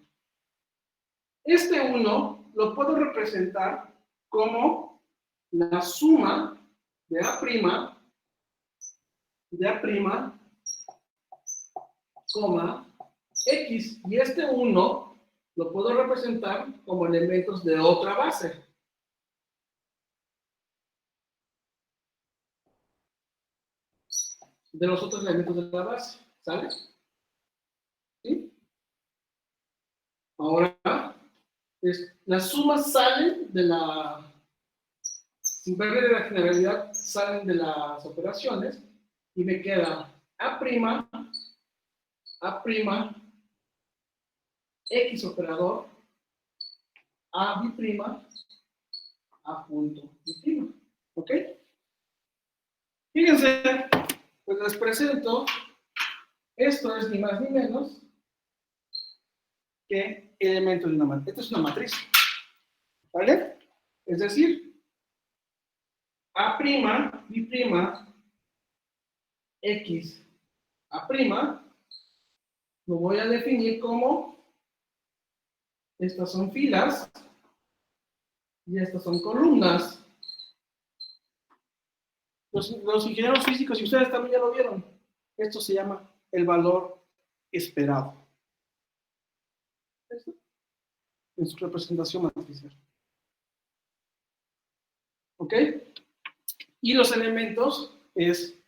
Este 1 lo puedo representar como la suma de A', coma, X. Y este 1 lo puedo representar como elementos de otra base. De los otros elementos de la base. ¿Sale? ¿Sí? Ahora, las sumas salen de la... Sin perder la generalidad, salen de las operaciones y me queda A', X operador, A B', A punto B'. ¿Ok? Fíjense, pues les presento, esto es ni más ni menos que elemento de una matriz. Esto es una matriz. ¿Vale? Es decir, A', B', X, A', lo voy a definir como estas son filas y estas son columnas. Los ingenieros físicos, y ustedes también ya lo vieron, esto se llama el valor esperado. ¿Esto? En su representación matricial. ¿Ok? Y los elementos es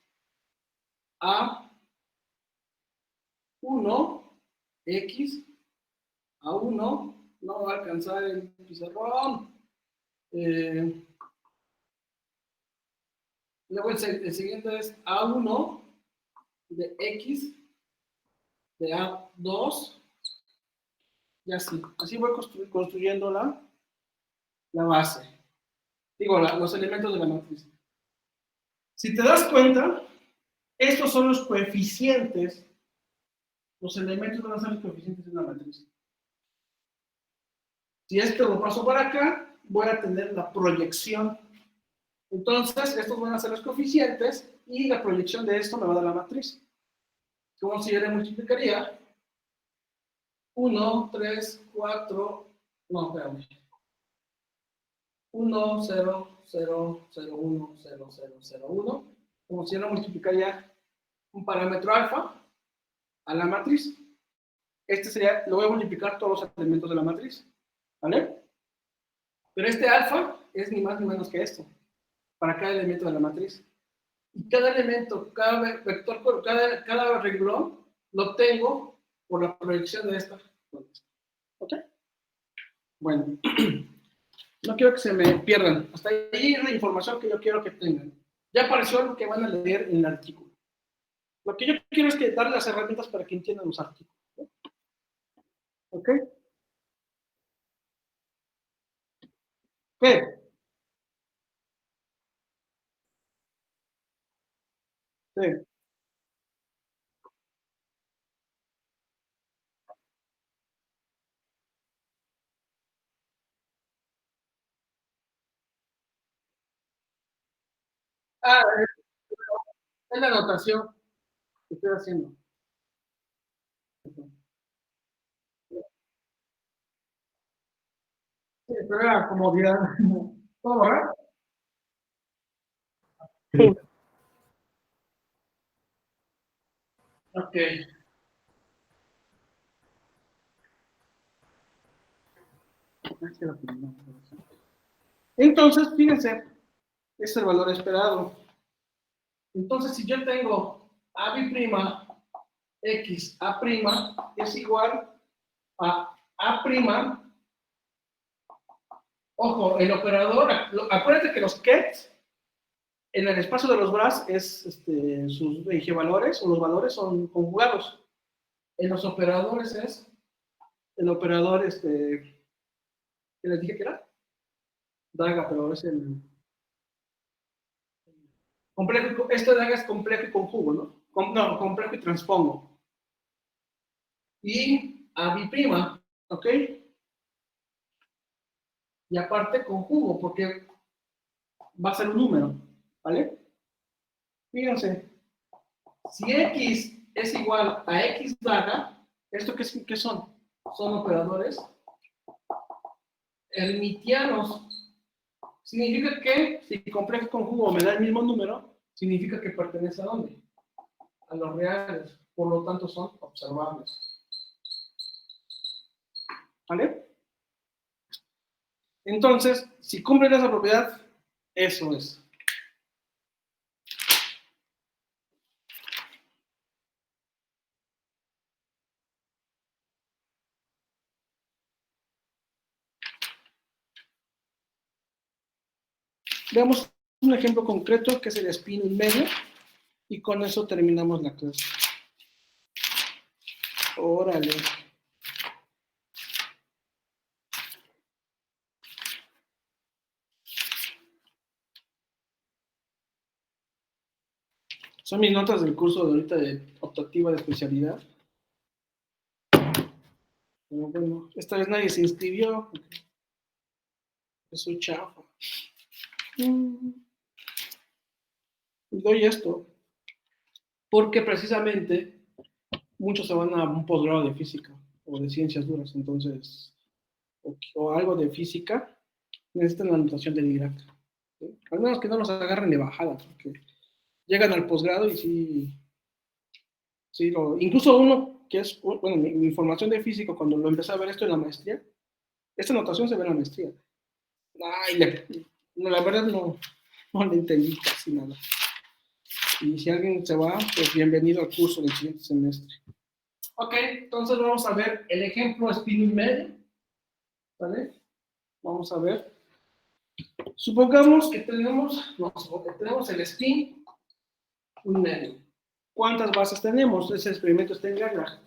A1, X, A1, no va a alcanzar el pizarrón. Luego el siguiente es A1 de X, de A2, y así. Así voy construyendo la base. Digo, los elementos de la matriz. Si te das cuenta, estos son los coeficientes. Los elementos van a ser los coeficientes de la matriz. Si esto lo paso para acá, voy a tener la proyección. Entonces, estos van a ser los coeficientes y la proyección de esto me va a dar la matriz. Como si yo le multiplicaría 1, 3, 4, no, espérame. 1, 0, 0, 0, 1, 0, 0, 0, 1. Como si yo le multiplicaría un parámetro alfa a la matriz. Este sería, lo voy a multiplicar todos los elementos de la matriz. ¿Vale? Pero este alfa es ni más ni menos que esto, para cada elemento de la matriz. Y cada elemento, cada vector, cada renglón, lo obtengo por la proyección de esta. ¿Ok? Bueno, no quiero que se me pierdan. Hasta ahí es la información que yo quiero que tengan. Ya apareció lo que van a leer en el artículo. Lo que yo quiero es que darle las herramientas para que entiendan los artículos, ¿no? ¿Ok? ¿Qué? Sí. Ah, es la anotación que estoy haciendo. Sí, pero era comodidad. ¿Todo, verdad? Sí. Ok. Entonces, fíjense, es el valor esperado. Entonces, si yo tengo a' x a' es igual a a', ojo, el operador, acuérdate que los kets en el espacio de los bras es sus valores o los valores son conjugados. En los operadores es el operador, ¿qué les dije que era? Daga, pero es el complejo. Esto de daga es complejo y conjugo, ¿no? No, complejo y transpongo. Y a bi', ¿ok? Y aparte conjugo, porque va a ser un número, ¿vale? Fíjense, si x es igual a x daga, ¿esto qué son? Son operadores hermitianos. Significa que si complejo conjugo me da el mismo número, significa que pertenece a dónde? A los reales. Por lo tanto, son observables. ¿Vale? Entonces, si cumplen esa propiedad, eso es. Veamos un ejemplo concreto que es el spin en medio y con eso terminamos la clase. Órale. Son mis notas del curso de ahorita de optativa de especialidad. Pero bueno, esta vez nadie se inscribió. Soy chafa. Doy esto porque precisamente muchos se van a un posgrado de física o de ciencias duras, entonces, o algo de física, necesitan la notación del Dirac. ¿Sí? Al menos que no los agarren de bajada, porque llegan al posgrado y sí incluso uno que es, bueno, mi formación de físico, cuando lo empecé a ver esto en la maestría, esta notación se ve en la maestría. Ay, no, la verdad no le entendí casi nada. Y si alguien se va, pues bienvenido al curso del siguiente semestre. Ok, entonces vamos a ver el ejemplo spin medio. ¿Vale? Vamos a ver. Supongamos que tenemos el spin un medio. ¿Cuántas bases tenemos? Ese experimento está en regla.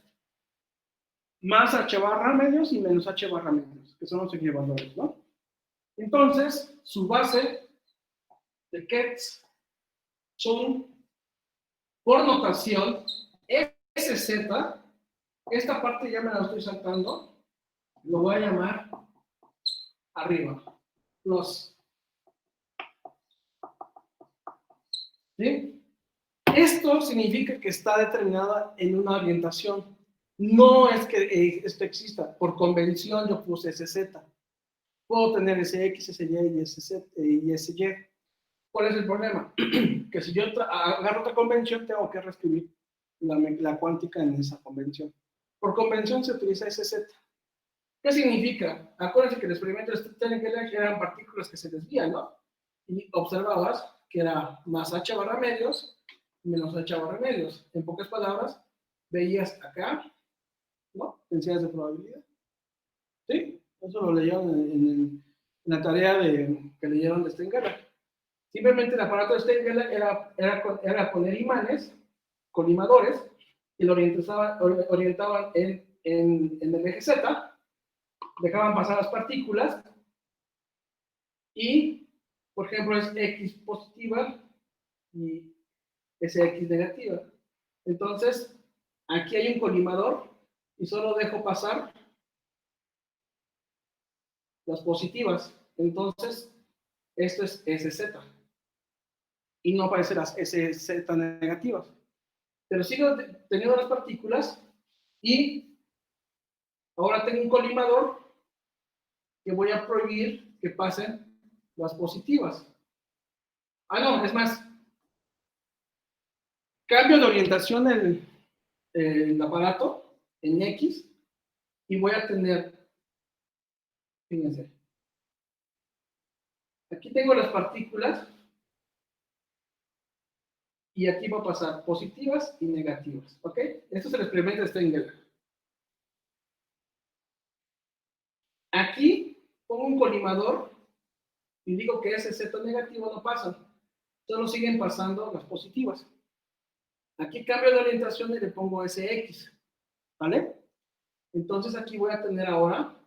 Más h barra medios y menos h barra medios, que son los equivalentes, ¿no? Entonces, su base de kets son, por notación, SZ. Esta parte ya me la estoy saltando. Lo voy a llamar arriba. Los. ¿Sí? Esto significa que está determinada en una orientación. No es que esto exista. Por convención yo puse SZ. Puedo tener SX, SY y SZ y SY. ¿Cuál es el problema? Que si yo agarro otra convención, tengo que reescribir la cuántica en esa convención. Por convención se utiliza SZ. ¿Qué significa? Acuérdense que el experimento de Steiner eran partículas que se desvían, ¿no? Y observabas que era más h barra medios menos h barra medios. En pocas palabras, veías acá, ¿no? Densidades de probabilidad. ¿Sí? Eso lo leyeron en la tarea que leyeron de Steiner. Simplemente el aparato de Steiner era poner imanes colimadores y lo orientaban en el eje Z, dejaban pasar las partículas y, por ejemplo, es X positiva y es X negativa. Entonces, aquí hay un colimador y solo dejo pasar las positivas. Entonces, esto es SZ. Y no aparecen las SZ negativas. Pero sigo teniendo las partículas y ahora tengo un colimador que voy a prohibir que pasen las positivas. No, es más. Cambio de orientación el aparato en X y voy a tener, fíjense, aquí tengo las partículas y aquí va a pasar positivas y negativas, ¿ok? Esto es el experimento de Stengel. Aquí pongo un colimador y digo que ese Z negativo no pasa, solo siguen pasando las positivas. Aquí cambio de orientación y le pongo SX, ¿vale? Entonces aquí voy a tener ahora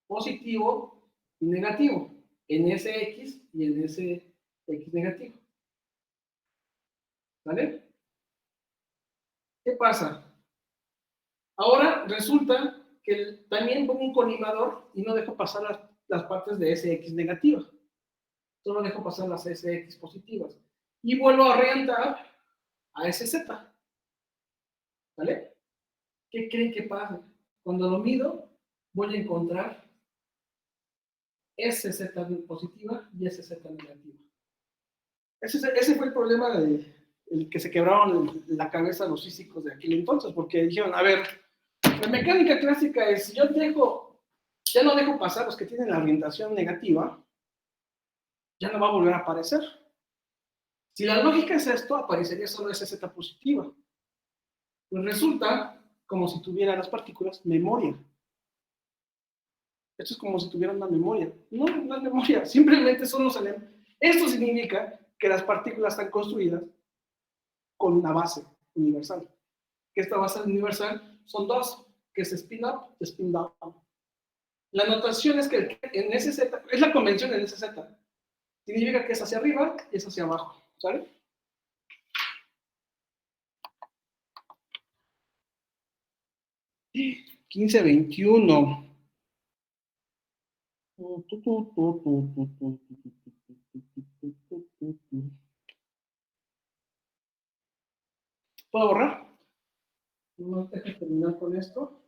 positivo y negativo, en SX y en SX negativo. ¿Vale? ¿Qué pasa? Ahora resulta que también pongo un colimador y no dejo pasar las partes de SX negativa. Solo dejo pasar las SX positivas. Y vuelvo a orientar a SZ. ¿Vale? ¿Qué creen que pasa? Cuando lo mido, voy a encontrar SZ positiva y SZ negativa. Ese fue el problema el que se quebraron la cabeza los físicos de aquel entonces, porque dijeron, a ver, la mecánica clásica es, si yo ya no dejo pasar los que tienen la orientación negativa, ya no va a volver a aparecer. Si la lógica es esto, aparecería solo SZ positiva. Pues resulta como si tuviera las partículas memoria. Esto es como si tuvieran una memoria. No, no es memoria, simplemente son los elementos. Esto significa que las partículas están construidas con una base universal. Que esta base universal son dos, que es spin up y spin down. La notación es que en SZ, es la convención en SZ. Significa que es hacia arriba y es hacia abajo. ¿Sale? $15.21. ¿Puedo borrar? No te dejes terminar con esto.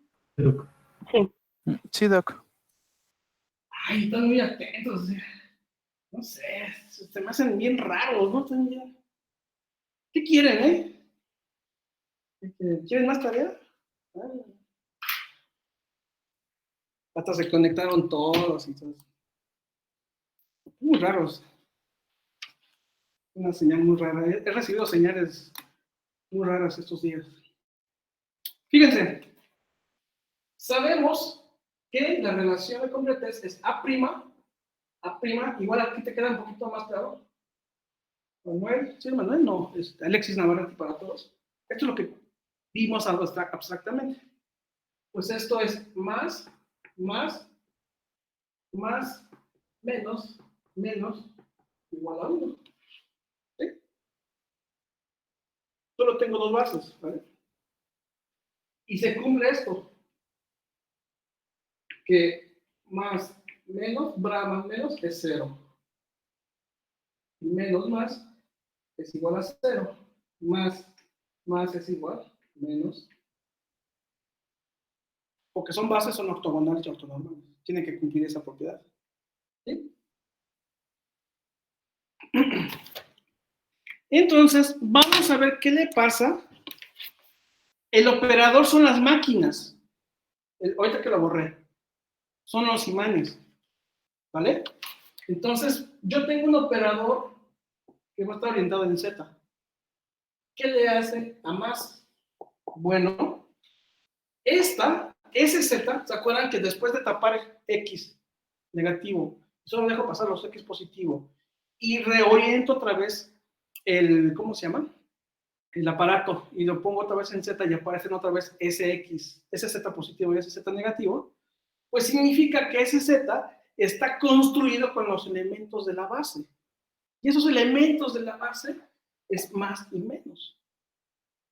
Sí. Sí, Doc. Ay, están muy atentos. No sé, se me hacen bien raros, ¿no? ¿Qué quieren, ¿Quieren más tarea? Hasta se conectaron todos y todo. Muy raros. Una señal muy rara. He recibido señales muy raras estos días. Fíjense, sabemos que la relación de completez es A', igual aquí te queda un poquito más claro. Manuel, sí, Manuel, no, Alexis Navarrete para todos. Esto es lo que vimos abstractamente. Pues esto es más, menos, igual a 1. ¿Sí? Solo tengo dos bases, ¿vale? Y se cumple esto. Que más, menos es 0. Y menos es igual a 0. Más es igual, menos. Porque son bases, son ortogonales y ortonormales. Tienen que cumplir esa propiedad. ¿Sí? Entonces, vamos a ver qué le pasa. El operador son las máquinas. Ahorita que lo borré. Son los imanes. ¿Vale? Entonces, yo tengo un operador que va a estar orientado en Z. ¿Qué le hace a más? Bueno, ese Z, ¿se acuerdan que después de tapar X negativo, solo dejo pasar los X positivo y reoriento otra vez ¿cómo se llama? El aparato, y lo pongo otra vez en Z y aparecen otra vez SX, SZ positivo y SZ negativo, pues significa que ese Z está construido con los elementos de la base. Y esos elementos de la base es más y menos.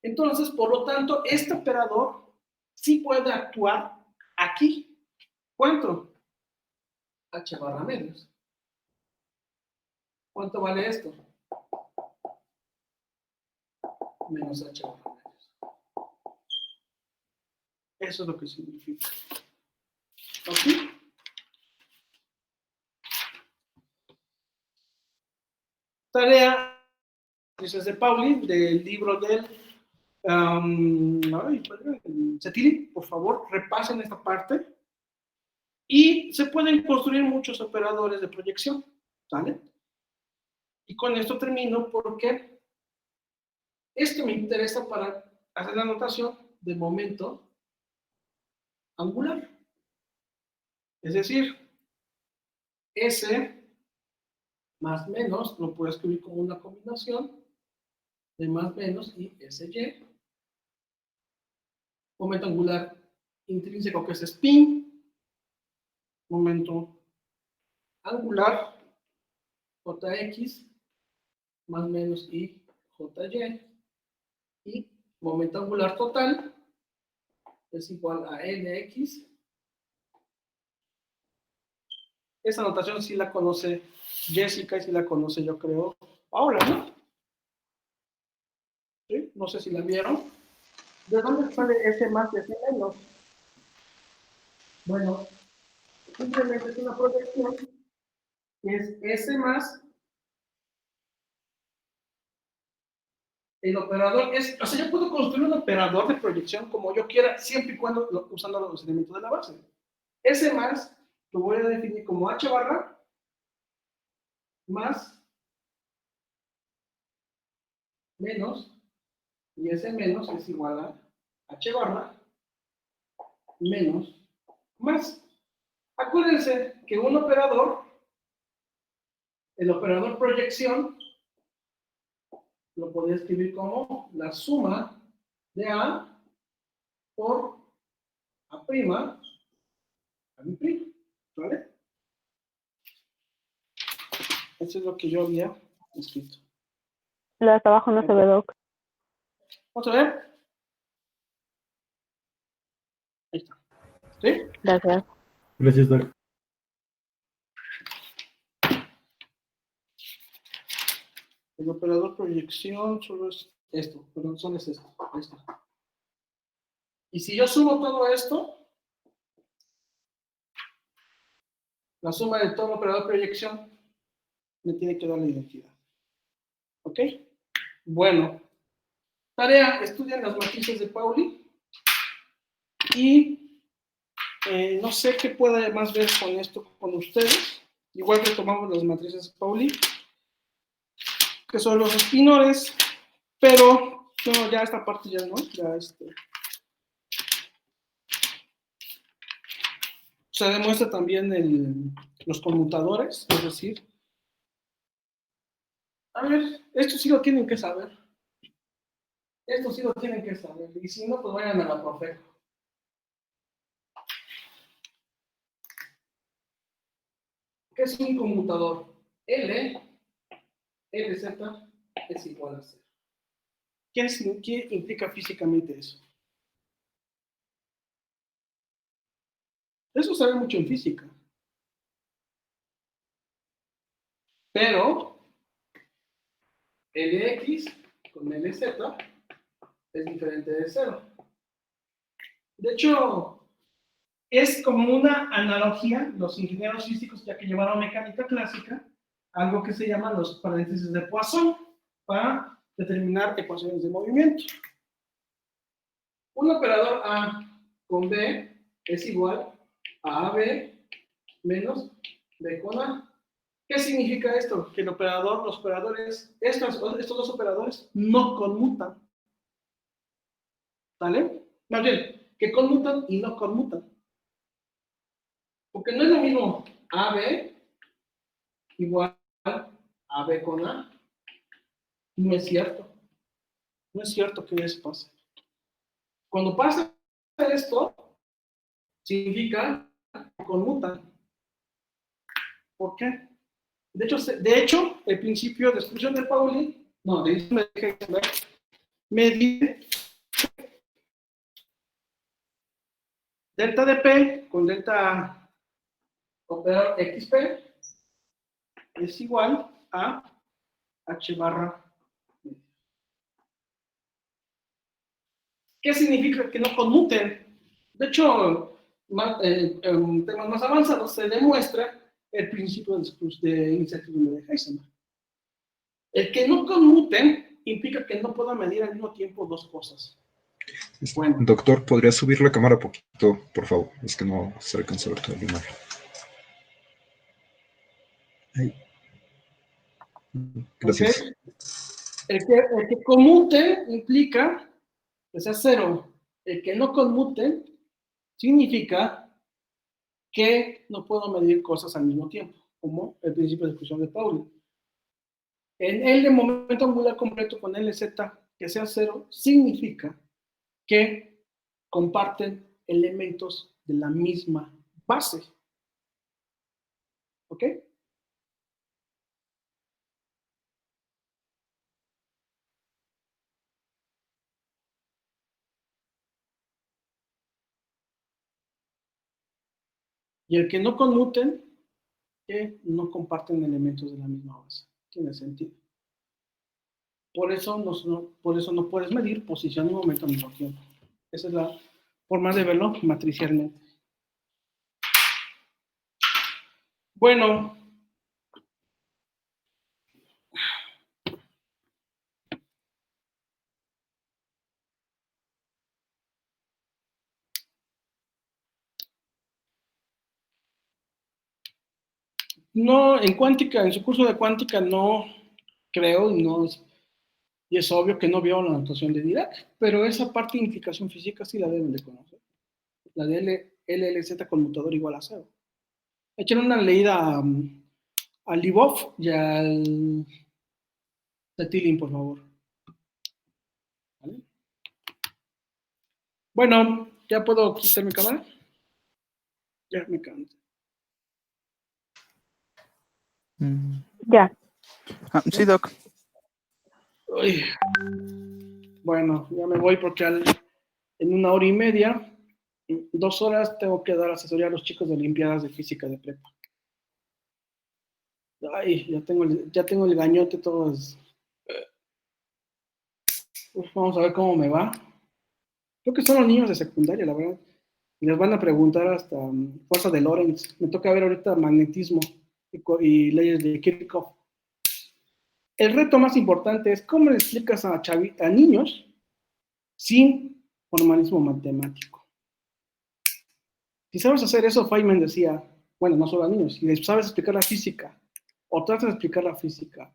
Entonces, por lo tanto, este operador sí puede actuar aquí. ¿Cuánto? H barra menos. ¿Cuánto vale esto? Menos H barra menos. Eso es lo que significa. ¿Ok? Tarea, dices de Pauli, del libro del Cetili, por favor, repasen esta parte. Y se pueden construir muchos operadores de proyección, ¿vale? Y con esto termino porque esto me interesa para hacer la notación de momento angular. Es decir, S más menos lo puedo escribir como una combinación de más menos y SY. Momento angular intrínseco que es spin. Momento angular JX más menos y JY. Y momento angular total es igual a NX. Esa notación sí la conoce Jessica y sí la conoce, yo creo, Paula, ¿no? ¿Sí? No sé si la vieron. ¿De dónde sale S más y S menos? Bueno, simplemente es una proyección que es S más. El operador es, o sea, yo puedo construir un operador de proyección como yo quiera, siempre y cuando usando los elementos de la base. S más lo voy a definir como H barra más menos, y S menos es igual a H barra menos más. Acuérdense que un operador, el operador proyección, lo podría escribir como la suma de A por A', a mi prima, ¿vale? Eso es lo que yo había escrito. Lo de hasta abajo no se ve, Doc. Vamos a ver. Ahí está. ¿Sí? Gracias. Gracias, Doc. El operador proyección solo es esto, perdón, solo es esto. Ahí está. Y si yo sumo todo esto, la suma de todo el operador proyección me tiene que dar la identidad. ¿Ok? Bueno. Tarea, estudian las matrices de Pauli. Y no sé qué pueda más ver con esto con ustedes. Igual que tomamos las matrices de Pauli, que son los espinores, pero no, ya esta parte ya no, ya se demuestra también los conmutadores, es decir, a ver, esto sí lo tienen que saber. Esto sí lo tienen que saber, y si no, pues vayan a la Profeco. ¿Qué es un conmutador? LZ es igual a 0. ¿Qué implica físicamente eso? Eso se ve mucho en física. Pero Lx con Lz es diferente de 0. De hecho, es como una analogía, los ingenieros físicos, ya que llevaron mecánica clásica, algo que se llama los paréntesis de Poisson, para determinar ecuaciones de movimiento. Un operador A con B es igual a AB menos B con A. ¿Qué significa esto? Que los operadores, estos dos operadores no conmutan. ¿Vale? Más bien, que conmutan y no conmutan. Porque no es lo mismo AB igual a B con A, No es cierto. No es cierto que eso pase. Cuando pasa esto, significa que conmutan. ¿Por qué? De hecho, el principio de exclusión de Pauli, no, me dice delta de P con delta operador XP es igual a H barra. ¿Qué significa que no conmuten? De hecho, en temas más avanzados se demuestra el principio de incertidumbre de Heisenberg. El que no conmuten implica que no pueda medir al mismo tiempo dos cosas. Bueno. Doctor, ¿podría subir la cámara poquito, por favor? Es que no se alcanza a ver toda la imagen. Ahí. Gracias. Okay. El que conmute implica que sea cero. El que no conmute significa que no puedo medir cosas al mismo tiempo, como el principio de exclusión de Pauli. En el de momento angular completo con LZ que sea cero significa que comparten elementos de la misma base. ¿Ok? Y el que no conmuten, que no comparten elementos de la misma base. Tiene sentido. Por eso no puedes medir posición y momento al mismo tiempo. Esa es la forma de verlo matricialmente. Bueno. No, en cuántica, en su curso de cuántica no creo, y es obvio que no vio la notación de Dirac, pero esa parte de implicación física sí la deben de conocer. La de LLZ conmutador igual a cero. Echen una leída al Libov y al Tilling, por favor. ¿Vale? Bueno, ¿ya puedo quitar mi cámara? Ya me canso. Ya. Sí, Doc. Uy. Bueno, ya me voy porque en 1 hora y media, 2 horas, tengo que dar asesoría a los chicos de Olimpiadas de Física de Prepa. Ay, ya tengo el gañote todo. Vamos a ver cómo me va. Creo que son los niños de secundaria, la verdad. Y les van a preguntar hasta fuerza de Lorentz. Me toca ver ahorita magnetismo y leyes de Kirchhoff. El reto más importante es cómo le explicas a niños sin formalismo matemático. Si sabes hacer eso, Feynman decía, bueno, no solo a niños, si sabes explicar la física o tratas de explicar la física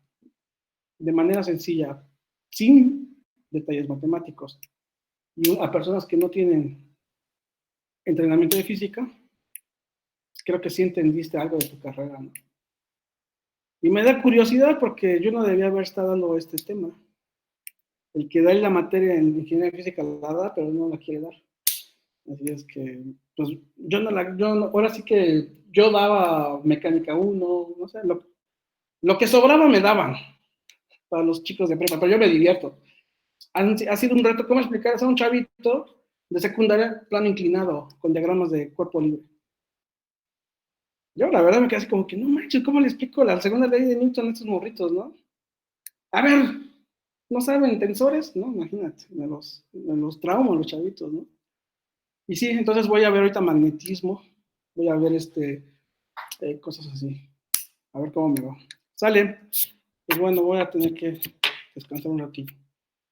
de manera sencilla, sin detalles matemáticos, y a personas que no tienen entrenamiento de física, creo que sí entendiste algo de tu carrera, ¿no? Y me da curiosidad porque yo no debía haber estado dando este tema. El que da la materia en ingeniería física la da, pero no la quiere dar. Así es que, pues, ahora sí que yo daba mecánica 1, no sé, lo que sobraba me daban para los chicos de prepa, pero yo me divierto. Ha sido un reto, ¿cómo explicar a un chavito de secundaria plano inclinado con diagramas de cuerpo libre? Yo la verdad me quedé así como que, no manches, ¿cómo le explico la segunda ley de Newton a estos morritos, no? A ver, ¿no saben tensores? No, imagínate, me los traumo los chavitos, ¿no? Y sí, entonces voy a ver ahorita magnetismo, voy a ver cosas así, a ver cómo me va. Sale, pues bueno, voy a tener que descansar un ratito.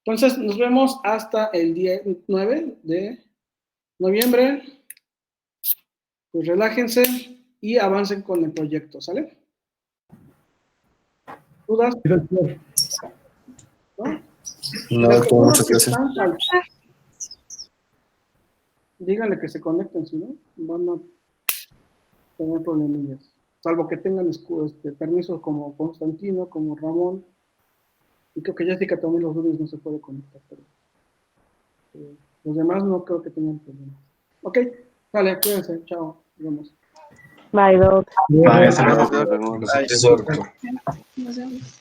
Entonces, nos vemos hasta el día 9 de noviembre. Pues relájense y avancen con el proyecto, ¿sale? ¿Dudas? ¿No? No, doctor, muchas gracias. Díganle que se conecten, si no, van a tener problemillas. Salvo que tengan permisos como Constantino, como Ramón Y creo que Jessica también los lunes no se puede conectar, pero los demás no creo que tengan problemas. Ok, vale, cuídense, chao, nos vemos. Bye, Doc. Bye, Nos vemos. Gracias, doctor. Nos vemos.